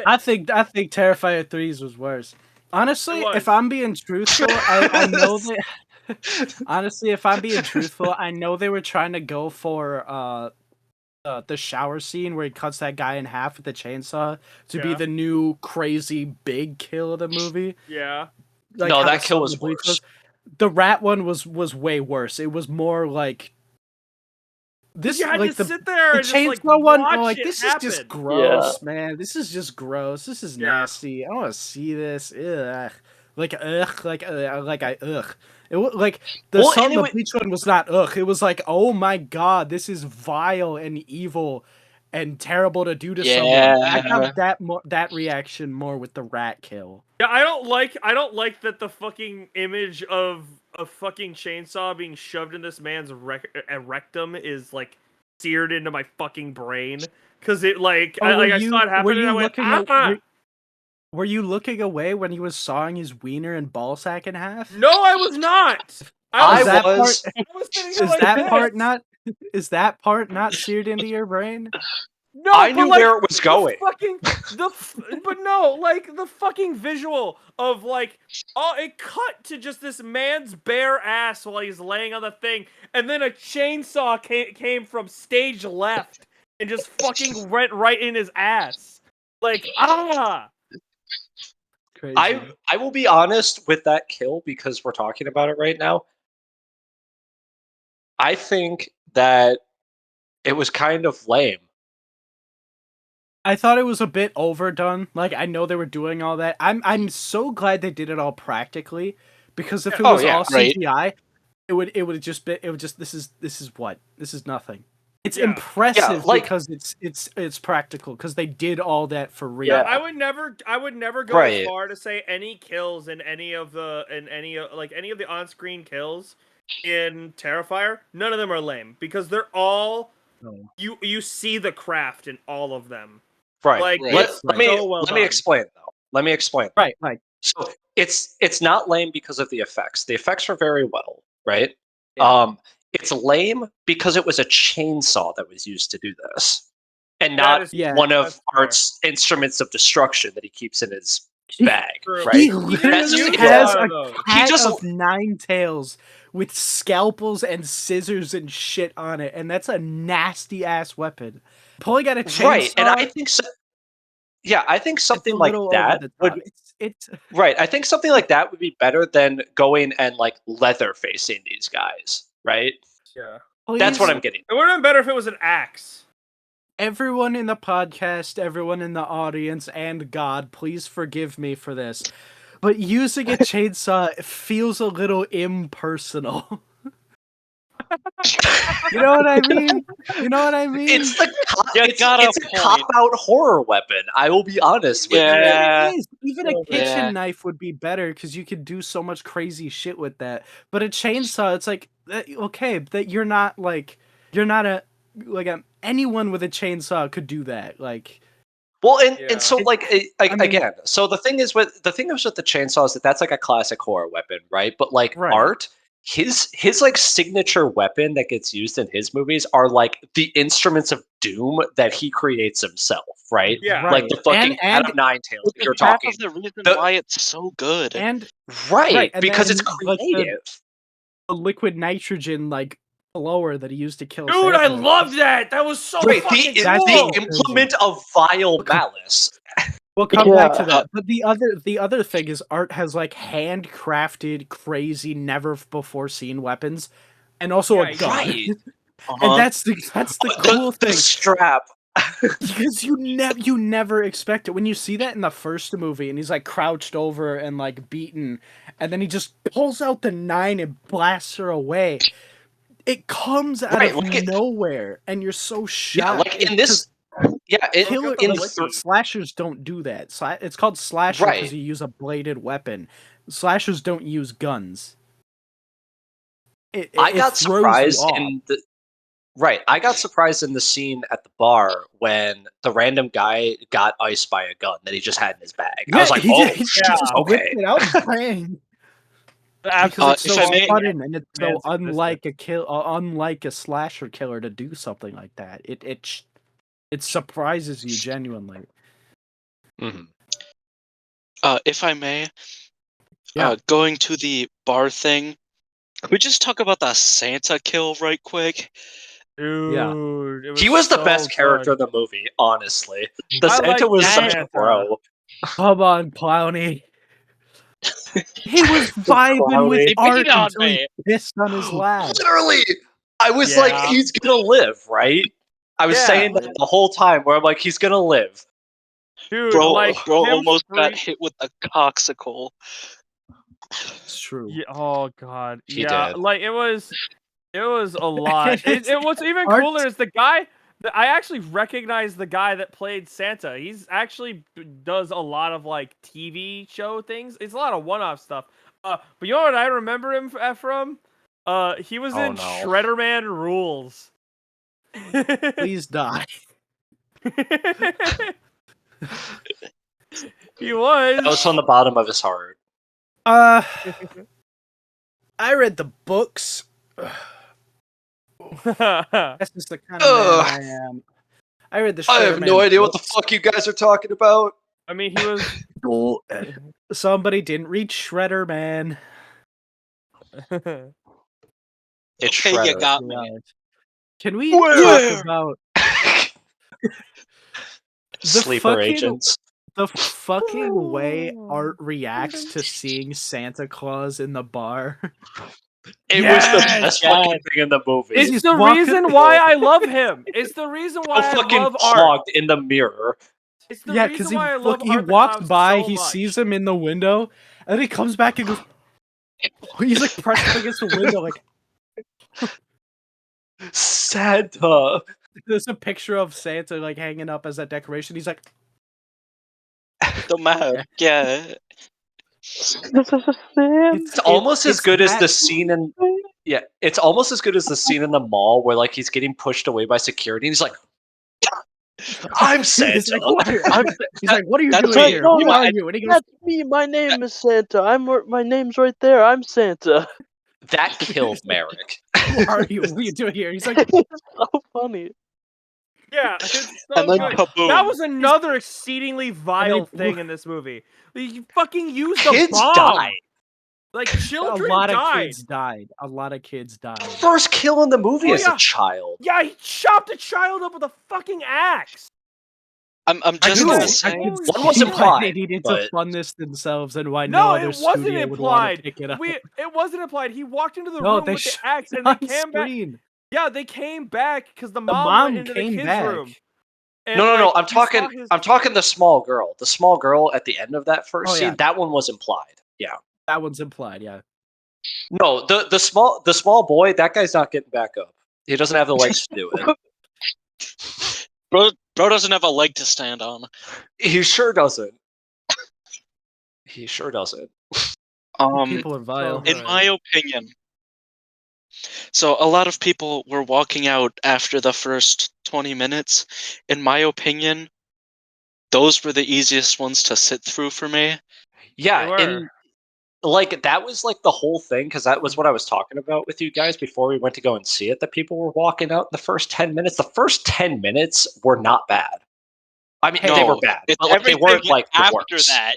I think Terrifier 3's was worse. Honestly, if I'm being truthful, I know that. Honestly, if I'm being truthful, I know they were trying to go for the shower scene where he cuts that guy in half with the chainsaw to be the new crazy big kill of the movie. Yeah. Like No, how that the kill son was of the Bleach worse. The rat one was way worse. It was more like this. You had like to sit there the and just like chainsaw one. watch I'm like, it this happen. is just gross, man. This is just gross. This is nasty. I don't want to see this. Ugh. Like ugh. Like ugh. Like the Well, Son of the Bleach one was not ugh. It was like, oh my god, this is vile and evil and terrible to do to someone. I have that reaction more with the rat kill. Yeah, I don't like that the fucking image of a fucking chainsaw being shoved in this man's rectum is like seared into my fucking brain. Cause it like, I saw it happen and I went, Were you looking away when he was sawing his wiener and ball sack in half? No, I was not. I was Is that part not seared into your brain? No, I knew where it was going. But no, like the fucking visual of like, it cut to just this man's bare ass while he's laying on the thing, and then a chainsaw came from stage left and just fucking went right in his ass. Like, Crazy. I will be honest with that kill because we're talking about it right now. I think that it was kind of lame. I thought it was a bit overdone. Like, I know they were doing all that. I'm so glad they did it all practically, because if it was all CGI, it would just this is nothing. It's impressive because it's practical, because they did all that for real. Yeah, I would never go as far to say any kills in any of the on-screen kills in Terrifier. None of them are lame because they're all you see the craft in all of them. Right. Like, Let me explain though. Let me explain. Right. So it's not lame because of the effects. The effects are very well, right? Yeah. It's lame because it was a chainsaw that was used to do this, and not one of Art's instruments of destruction that he keeps in his bag. Right? He literally has a cat of 9 tails with scalpels and scissors and shit on it, and that's a nasty ass weapon. Pulling out a chainsaw, right? And I think so. Yeah, I think something like that would. Right, I think something like that would be better than going and like leather facing these guys. Right? Yeah, that's what I'm getting. It would have been better if it was an axe. Everyone in the podcast, everyone in the audience, and God, please forgive me for this, but using a chainsaw feels a little impersonal. You know what I mean? It's the it's a cop-out horror weapon. I will be honest with you. It is. Even a kitchen knife would be better because you could do so much crazy shit with that. But a chainsaw, it's like, okay, that you're not anyone with a chainsaw could do that. Like, well, and so again, so the thing is with the chainsaw is that's like a classic horror weapon, right? But like Art, his like signature weapon that gets used in his movies are like the instruments of doom that he creates himself, right? Yeah, like the fucking cat of 9 tails that you're talking. Half of the reason why it's so good, and because it's creative. The liquid nitrogen blower that he used to kill. Dude, I loved that. That was so fucking cool. The implement of vile malice. We'll come back to that. But the other thing is Art has like handcrafted, crazy, never before seen weapons, and also a gun. Right. And that's the cool thing. The strap. Because you never expect it when you see that in the first movie, and he's like crouched over and like beaten, and then he just pulls out the 9 and blasts her away. It comes out of nowhere, and you're so shocked. Yeah, like in this. Yeah, Killer the like wiki. slashers don't do that. It's called slasher because Right. you use a bladed weapon. Slashers don't use guns. I got it throws you surprised off. in the right. I got surprised in the scene at the bar when the random guy got iced by a gun that he just had in his bag. I was like, he "Oh, did. He shit, just whipped okay." it out and bang. Because it's if so I may- sudden and it's so Man's unlike a slasher killer to do something like that. It surprises you genuinely. Mhm. If I may, Yeah. going to the bar thing, could we just talk about the Santa kill right quick? Dude, it was He was the so best character good. in the movie, honestly. The I Santa like was that. such a Santa. bro. Come on, Clowny. He was vibing Clowny. with They Art beat on until he me. pissed on his lad. Literally, I was Yeah. like, he's gonna live, right? I was Yeah. saying that the whole time where I'm like, he's gonna live. Dude, Bro, like bro him almost got free- hit with a coxicle. It's true. Yeah, oh god. He Yeah, did. like it was a lot. What's even Art- cooler is the guy I actually recognize the guy that played Santa. He's actually does a lot of like TV show things. It's a lot of one-off stuff. But you know what I remember him from? He was Oh, in no. Shredder Man Rules. Please die. He was. That was from the bottom of his heart. I read the books. That's just the kind of man I am. I read the I have Shredder no Man idea what the books. fuck you guys are talking about. I mean, he was. Oh, somebody didn't read Shredder Man. It's Hey, you Shredder. got me. Can we Where? talk about Sleeper fucking- agents. the fucking way Art reacts to seeing Santa Claus in the bar? It was the Yes! best fucking thing in the movie. It's He's the walking- reason why I love him. It's the reason So why I fucking love Art. clogged in the mirror. It's the Yeah, because reason why I love he Art the walks Clown by, so he much. sees him in the window, and then he comes back and goes. He's like pressed up against the window, like Santa. there's a picture of Santa like hanging up as a decoration. He's like, The map. Yeah. It's almost as it's good as that- the scene in yeah. It's almost as good as the scene in the mall where like he's getting pushed away by security and he's like, "I'm Santa." He's like, what are you That's doing right. here? No, Who are you? And he goes, That's me. My name is Santa. My name's right there. I'm Santa. That killed Merrick. who are you? What are you doing here? He's like, It's so funny. Yeah, it's so And then good. kaboom. That was another exceedingly vile they- thing in this movie. You fucking used Kids a bomb. died. Like a children lot of died. kids died. A lot of kids died. The first kill in the movie Oh, is yeah. a child. Yeah, he chopped a child up with a fucking axe. I'm I just know, gonna I say. can Holy One was see shit. why implied, they needed but- to fund this themselves and why No, no other it wasn't studio would want to implied. pick it up. It wasn't implied. He walked into the No, room they with the showed axe and on they came back. screen. Yeah, they came back because the The mom mom went into the came kids' back. room. And, No. like, I'm he saw talking. his- I'm talking the small girl. The small girl at the end of that first Oh, scene. yeah. That one was implied. Yeah. That one's implied, yeah. No, the small boy. That guy's not getting back up. He doesn't have the legs to do it. Bro doesn't have a leg to stand on. He sure doesn't. He sure doesn't. People are vile. So In my opinion, so a lot of people were walking out after the first 20 minutes. In my opinion, those were the easiest ones to sit through for me. Yeah, They were. and like that was like the whole thing because that was what I was talking about with you guys before we went to go and see it. That people were walking out the first 10 minutes. The first 10 minutes were not bad. I mean, they No, were bad, it's but like they everything weren't like the after worst. that.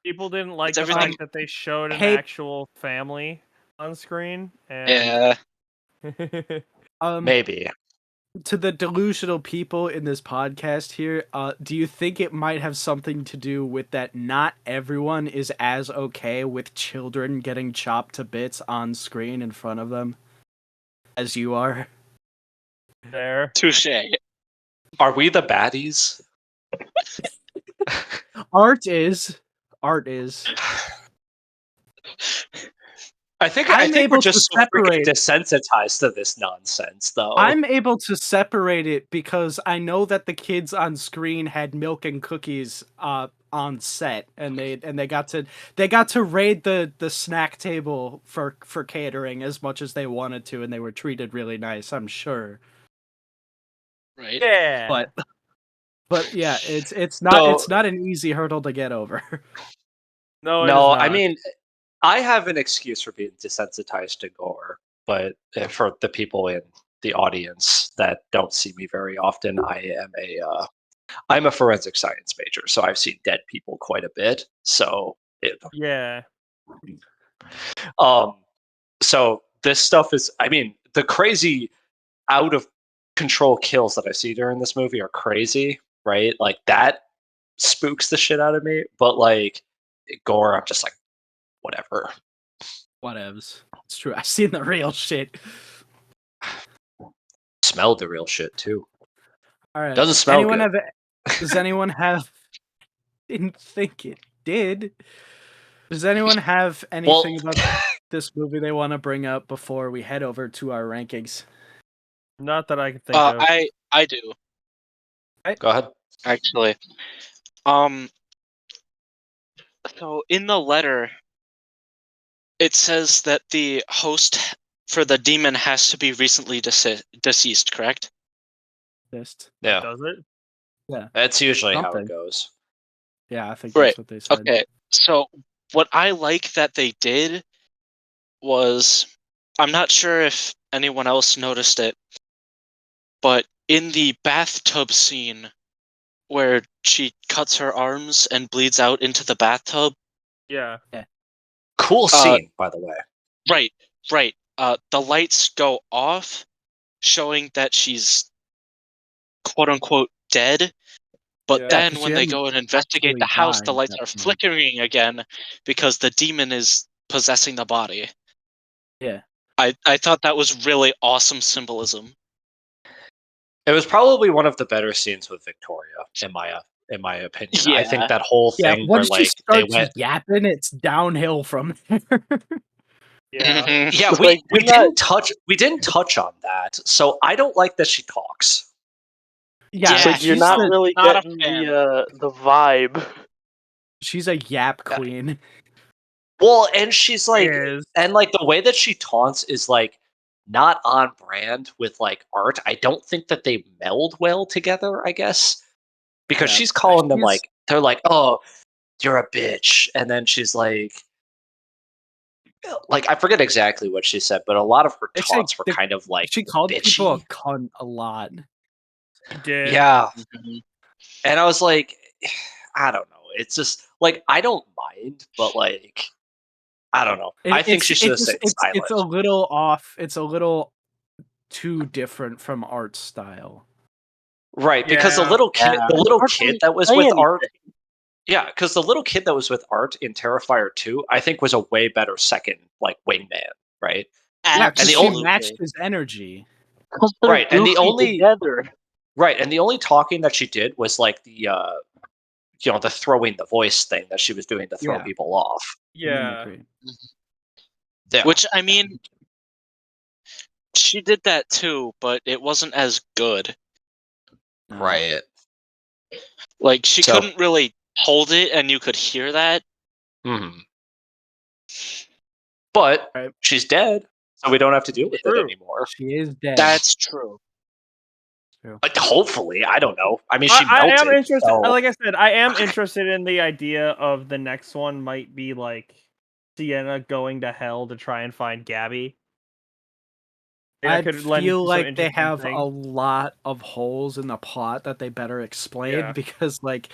People didn't like It's the everything- fact that they showed an Hey- actual family on screen. And... Yeah. Maybe. To the delusional people in this podcast here, do you think it might have something to do with that not everyone is as okay with children getting chopped to bits on screen in front of them as you are? there. Touche. Are we the baddies? Art is. I think I'm we're able to just so freaking separate. desensitized to this nonsense, though. I'm able to separate it because I know that the kids on screen had milk and cookies on set, and they got to raid the snack table for catering as much as they wanted to, and they were treated really nice, I'm sure. Right. Yeah. But yeah, it's So- not an easy hurdle to get over. No, it is No, not. I mean, I have an excuse for being desensitized to gore, but for the people in the audience that don't see me very often, I'm a forensic science major, so I've seen dead people quite a bit. So Yeah. so this stuff is, I mean, the crazy out of control kills that I see during this movie are crazy, right? Like that spooks the shit out of me, but like gore, I'm just like, whatever. Whatevs. It's true. I've seen the real shit. Smelled the real shit too. All right. Doesn't smell good. Does anyone have? Didn't think it did. Does anyone have anything about this movie they want to bring up before we head over to our rankings? Not that I can think of. I do, Go ahead. actually. So in the letter, it says that the host for the demon has to be recently deceased, correct? Just Yeah, Does it? yeah, that's usually how something. it goes. Yeah, I think Right. that's what they said. Okay. So what I like that they did was, I'm not sure if anyone else noticed it, but in the bathtub scene where she cuts her arms and bleeds out into the bathtub. Yeah. Cool scene, by the way. Right. The lights go off, showing that she's quote unquote dead. But Yeah. then 'cause when she they hadn't go and investigate the actually house, died the at lights that are point. flickering again because the demon is possessing the body. Yeah. I thought that was really awesome symbolism. It was probably one of the better scenes with Victoria, in my opinion. I think Yeah. that whole Yeah, thing where once she like they starts went. yapping, it's downhill from there. Yeah. Mhm. Yeah, Like, we you're not- didn't touch on that. So I don't like that she talks. Yeah, Yeah, like you're she's not the, really not a getting fan. the vibe. she's a yap queen. Well, and she's like, Is. and like the way that she taunts is like not on brand with like art. I don't think that they meld well together, I guess. Because Yeah, she's calling them she's- like, they're like, oh, you're a bitch. And then she's like I forget exactly what she said, but a lot of her It's like taunts were kind of like she called people a bitchy. cunt a lot. He did. Yeah. Mhm. And I was like, I don't know. It's just like I don't mind, but like I don't know. I think she should have stayed silent. It's a little off. It's a little too different from art style. Right, because Yeah. the little Art kid doesn't that was say with anything. Art, yeah, because the little kid that was with Art in Terrifier 2, I think was a way better second like wingman, right? Yeah, because the she only- matched his energy. Because they're Right, and the goofy only together. right, and the only talking that she did was like the the throwing the voice thing that she was doing to throw Yeah. people off. Yeah. Mimicry. Yeah. Which, I mean, she did that too, but it wasn't as good. Right. Like, she So- couldn't really hold it, and you could hear that. Mhm. But Right. she's dead, so we don't have to deal with it True. anymore. She is dead. That's true. Hopefully, I don't know. I mean, she I melted. am interested. so- Like I said, I am interested in the idea of the next one might be like Sienna going to hell to try and find Gabby. I could lend feel some like they interesting have things. a lot of holes in the plot that they better explain Yeah. because, like,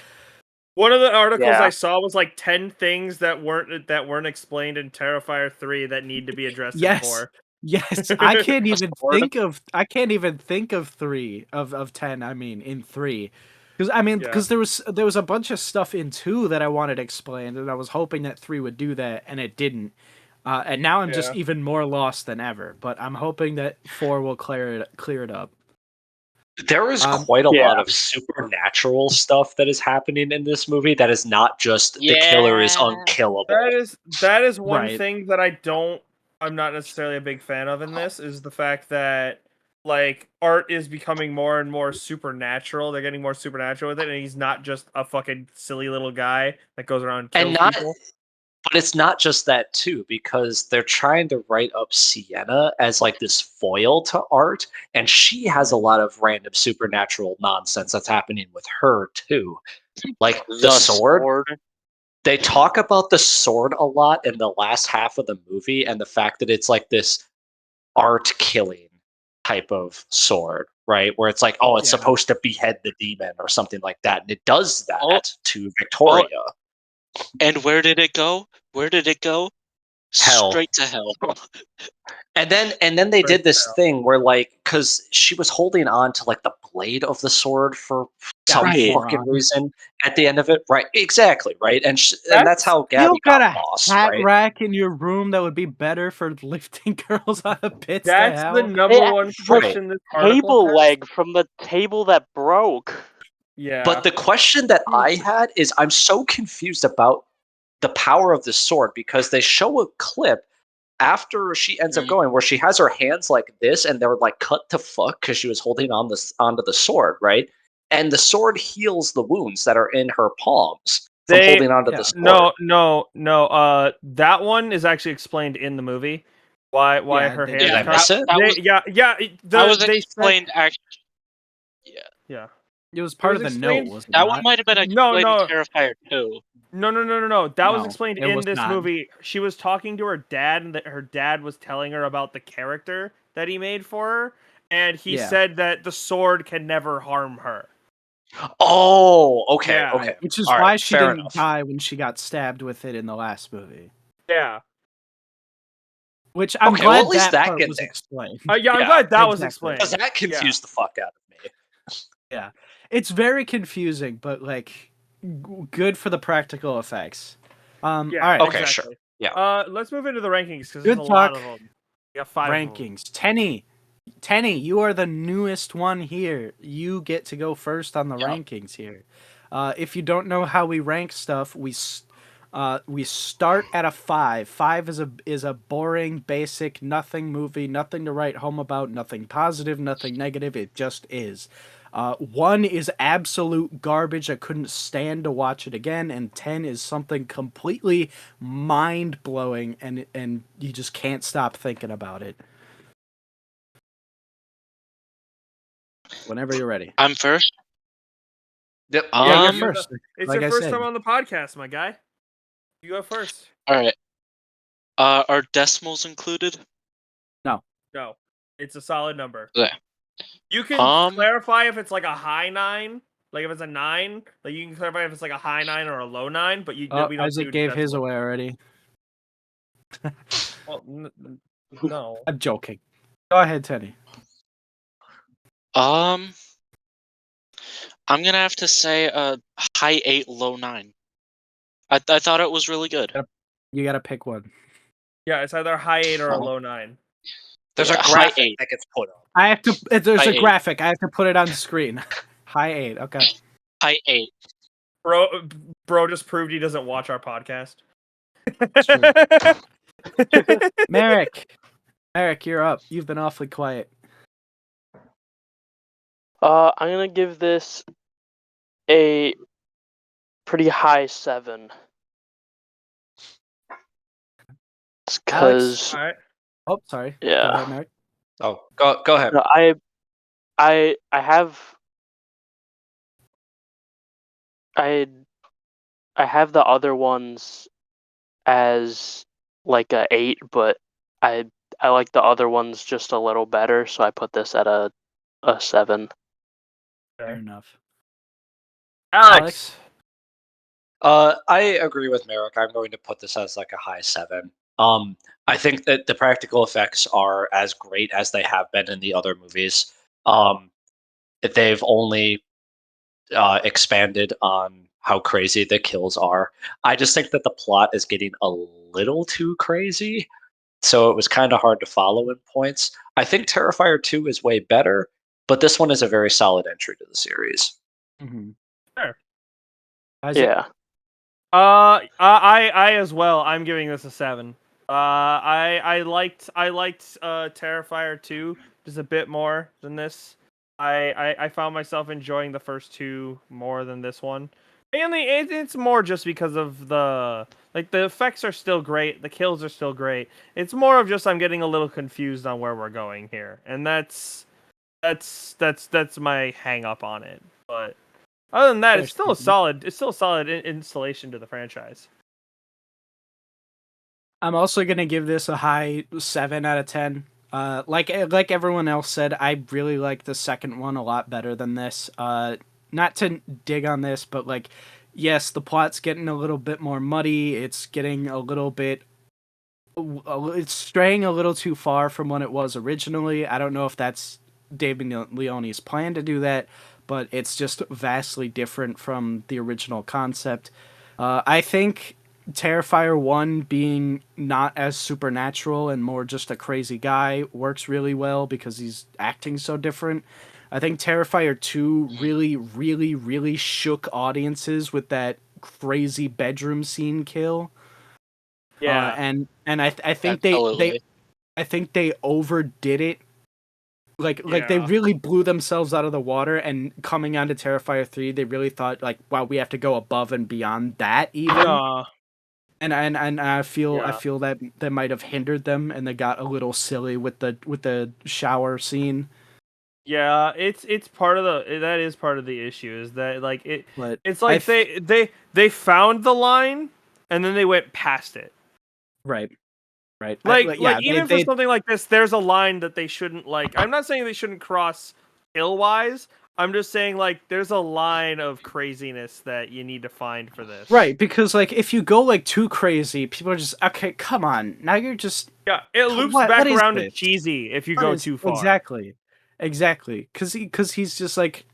One of the articles Yeah. I saw was like 10 things that weren't explained in Terrifier 3 that need to be addressed in yes, 4. yes, I can't even sword? think of 3 of 10. I mean, in 3, because Yeah. because there was a bunch of stuff in 2 that I wanted explained, and I was hoping that 3 would do that, and it didn't. And now I'm just Yeah. even more lost than ever. But I'm hoping that 4 will clear it up. There is Um, quite a yeah. lot of supernatural stuff that is happening in this movie that is not just the killer is Yeah. unkillable. That is one Right. thing that I don't I'm not necessarily a big fan of in this is the fact that like Art is becoming more and more supernatural. They're getting more supernatural with it, and he's not just a fucking silly little guy that goes around and kills And not, people. but it's not just that too, because they're trying to write up Sienna as like this foil to Art, and she has a lot of random supernatural nonsense that's happening with her too. Like the sword. They talk about the sword a lot in the last half of the movie, and the fact that it's like this art killing type of sword, right? Where it's like, oh, it's supposed to behead the demon or something like that. And it does that to Victoria. And where did it go? Where did it go? Hell. Straight to hell. And then they did this thing where like, because she was holding on to like the blade of the sword for some fucking reason at the end of it, right? Exactly, right. And that's how Gabby You got got a lost, hat right? rack in your room that would be better for lifting girls out of pits. That's to the hell. number one question this article Table has. leg from the table that broke. Yeah. But the question that I had is, I'm so confused about the power of the sword, because they show a clip after she ends up going where she has her hands like this and they're like cut to fuck because she was holding on onto the sword, right? And the sword heals the wounds that are in her palms from holding onto the sword. No. That one is actually explained in the movie. Why her hands Did I cut. miss it? That was explained actually. Yeah. It was part of the note, wasn't it? That one might have been explained in Terrifier 2. No. That was No, explained it in was this not. movie. She was talking to her dad, and her dad was telling her about the character that he made for her, and he said that the sword can never harm her. Oh, okay, okay. Which is All why right, she fair didn't enough. die when she got stabbed with it in the last movie. Yeah. Which I'm Okay, well, glad at least that that part gets was there. explained. Yeah, I'm glad that was explained. Because that confused the fuck out of me. Yeah, it's very confusing, but like good for the practical effects. All right. Okay, sure. Yeah. Let's move into the rankings because Good there's a talk. lot of them. We got 5 rankings. Tenny, you are the newest one here. You get to go first on the rankings here. If you don't know how we rank stuff, we start at a 5. 5 is a boring, basic, nothing movie, nothing to write home about, nothing positive, nothing negative. It just is. 1 is absolute garbage. I couldn't stand to watch it again, and 10 is something completely mind blowing, and you just can't stop thinking about it. Whenever you're ready. I'm first. Yep. You're first. It's like your I first said. time on the podcast, my guy. You go first. All right. Are decimals included? No. It's a solid number. Yeah. You can clarify if it's like a high 9, like if it's a 9. Like you can clarify if it's like a high 9 or a low 9. But we don't. Isaac gave his away already. Well, no. I'm joking. Go ahead, Teddy. I'm gonna have to say a high 8, low 9. I thought it was really good. You gotta pick one. Yeah, it's either a high 8 or a low 9. There's a graphic that gets put up. I have to. There's high a graphic. I have to put it on the screen. High 8. Okay. High 8. Bro just proved he doesn't watch our podcast. Merrick, you're up. You've been awfully quiet. I'm gonna give this a pretty high 7. Because All right. Oh, sorry. Yeah. Go ahead, Merrick. Oh, go ahead. No, I have the other ones as like a 8, but I like the other ones just a little better, so I put this at a 7. Fair enough. Alex. I agree with Merrick. I'm going to put this as like a high 7. I think that the practical effects are as great as they have been in the other movies. They've only expanded on how crazy the kills are. I just think that the plot is getting a little too crazy, so it was kind of hard to follow in points. I think Terrifier 2 is way better, but this one is a very solid entry to the series. Mm-hmm. Sure. Yeah. I as well. I'm giving this a 7. I liked Terrifier 2 just a bit more than this. I found myself enjoying the first two more than this one. Mainly, it's more just because of the effects are still great, the kills are still great. It's more of just I'm getting a little confused on where we're going here, and that's my hang up on it. But other than that, it's still a solid installation to the franchise. I'm also gonna give this a high 7 out of 10. Like everyone else said, I really like the second one a lot better than this. Not to dig on this, but like, yes, the plot's getting a little bit more muddy. It's getting a little bit, it's straying a little too far from what it was originally. I don't know if that's David Leone's plan to do that, but it's just vastly different from the original concept. I think Terrifier 1 being not as supernatural and more just a crazy guy works really well because he's acting so different. I think Terrifier 2 really, really, really shook audiences with that crazy bedroom scene kill. Yeah, and I think Absolutely. I think they overdid it. Like they Yeah. really blew themselves out of the water, and coming onto Terrifier 3, they really thought like, wow, we have to go above and beyond that even. Yeah. And I feel Yeah. that might have hindered them, and they got a little silly with the shower scene. Yeah, it's part of that is part of the issue is that like But it's like they found the line and then they went past it. right. Like Yeah, even for something like this, there's a line that they shouldn't like. I'm not saying they shouldn't cross skill wise. I'm just saying like there's a line of craziness that you need to find for this. right, because like if you go like too crazy, people are just okay. Come on, now you're just Yeah, it loops what back is around to this? cheesy if you What go is- too far. exactly, because he's just like,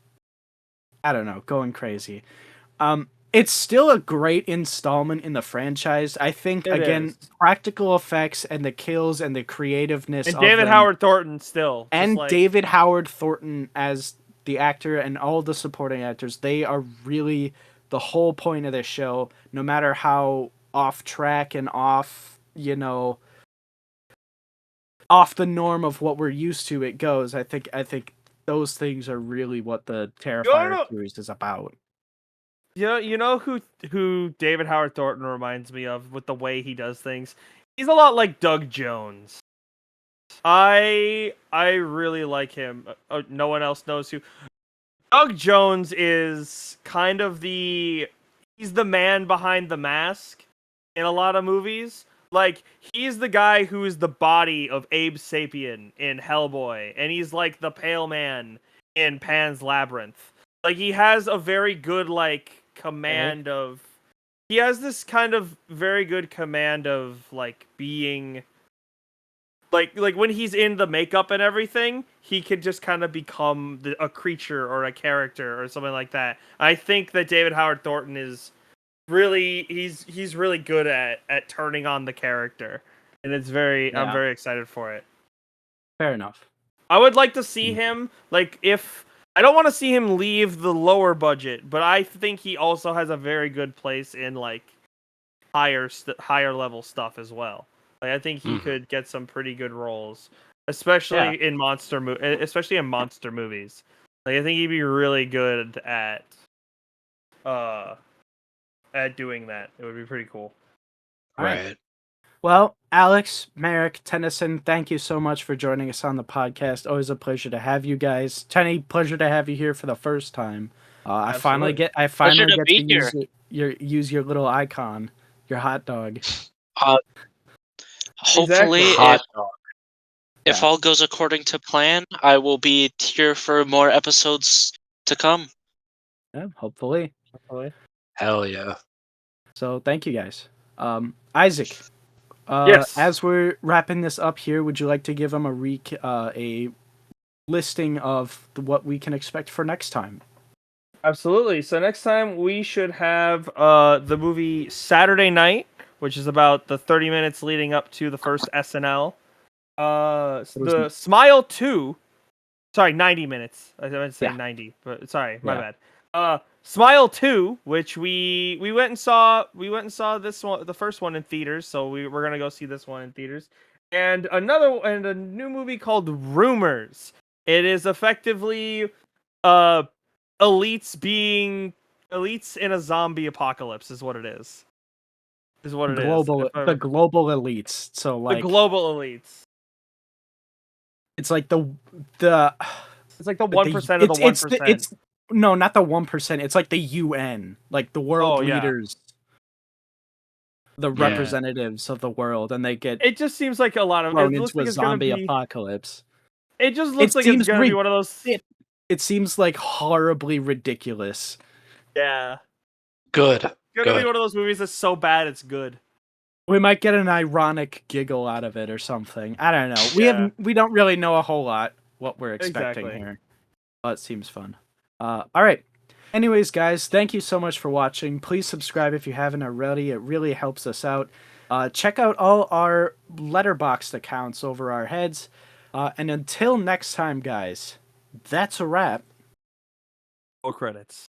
I don't know, going crazy. It's still a great installment in the franchise. I think It again, is. practical effects and the kills and the creativeness And of David them, Howard Thornton still just and like, David Howard Thornton as the actor and all the supporting actors, they are really the whole point of this show. No matter how off track and off, off the norm of what we're used to it goes, I think those things are really what the Terrifier series is about. you know who David Howard Thornton reminds me of with the way he does things? He's a lot like Doug Jones. I really like him. No one else knows who Doug Jones is. Kind of he's the man behind the mask in a lot of movies. Like he's the guy who is the body of Abe Sapien in Hellboy, and he's like the pale man in Pan's Labyrinth. Like he has a very good command of. He has this kind of very good command of like being. Like when he's in the makeup and everything, he could just kind of become a creature or a character or something like that. I think that David Howard Thornton is really he's really good at turning on the character, and it's I'm very excited for it. Fair enough. I would like to see him if I don't want to see him leave the lower budget, but I think he also has a very good place in higher level stuff as well. Like I think he could get some pretty good roles, especially in monster movies. Like I think he'd be really good at doing that. It would be pretty cool. Right. Well, Alex, Merrick, Tennyson, thank you so much for joining us on the podcast. Always a pleasure to have you guys. Tenny, pleasure to have you here for the first time. I finally get to use your little icon, your hot dog. Hopefully, Exactly. if all goes according to plan, I will be here for more episodes to come. Yeah, hopefully. Hell yeah. So thank you guys. Isaac, Yes. as we're wrapping this up here, would you like to give them a listing of what we can expect for next time? Absolutely. So next time we should have the movie Saturday Night, which is about the 30 minutes leading up to the first SNL. The Smile 2. Sorry, 90 minutes. I meant to say 90, but sorry, my bad. Smile 2, which we went and saw this one, the first one in theaters, so we're gonna go see this one in theaters. And a new movie called Rumors. It is effectively elites in a zombie apocalypse is what it is. Is what it is. The global elites. So like the global elites. It's like the It's like the 1% of the 1%. It's no, not the 1%. It's like the UN, like the world leaders, the representatives of the world, and they get. It just seems like a lot of thrown into a zombie apocalypse. It just looks like it's gonna be one of those. It seems like horribly ridiculous. Yeah. Good. It's gonna be one of those movies that's so bad it's good. We might get an ironic giggle out of it or something. I don't know. We don't really know a whole lot what we're expecting here. But it seems fun. All right. Anyways, guys, thank you so much for watching. Please subscribe if you haven't already. It really helps us out. Check out all our Letterboxd accounts over our heads. And until next time, guys, that's a wrap. Roll credits.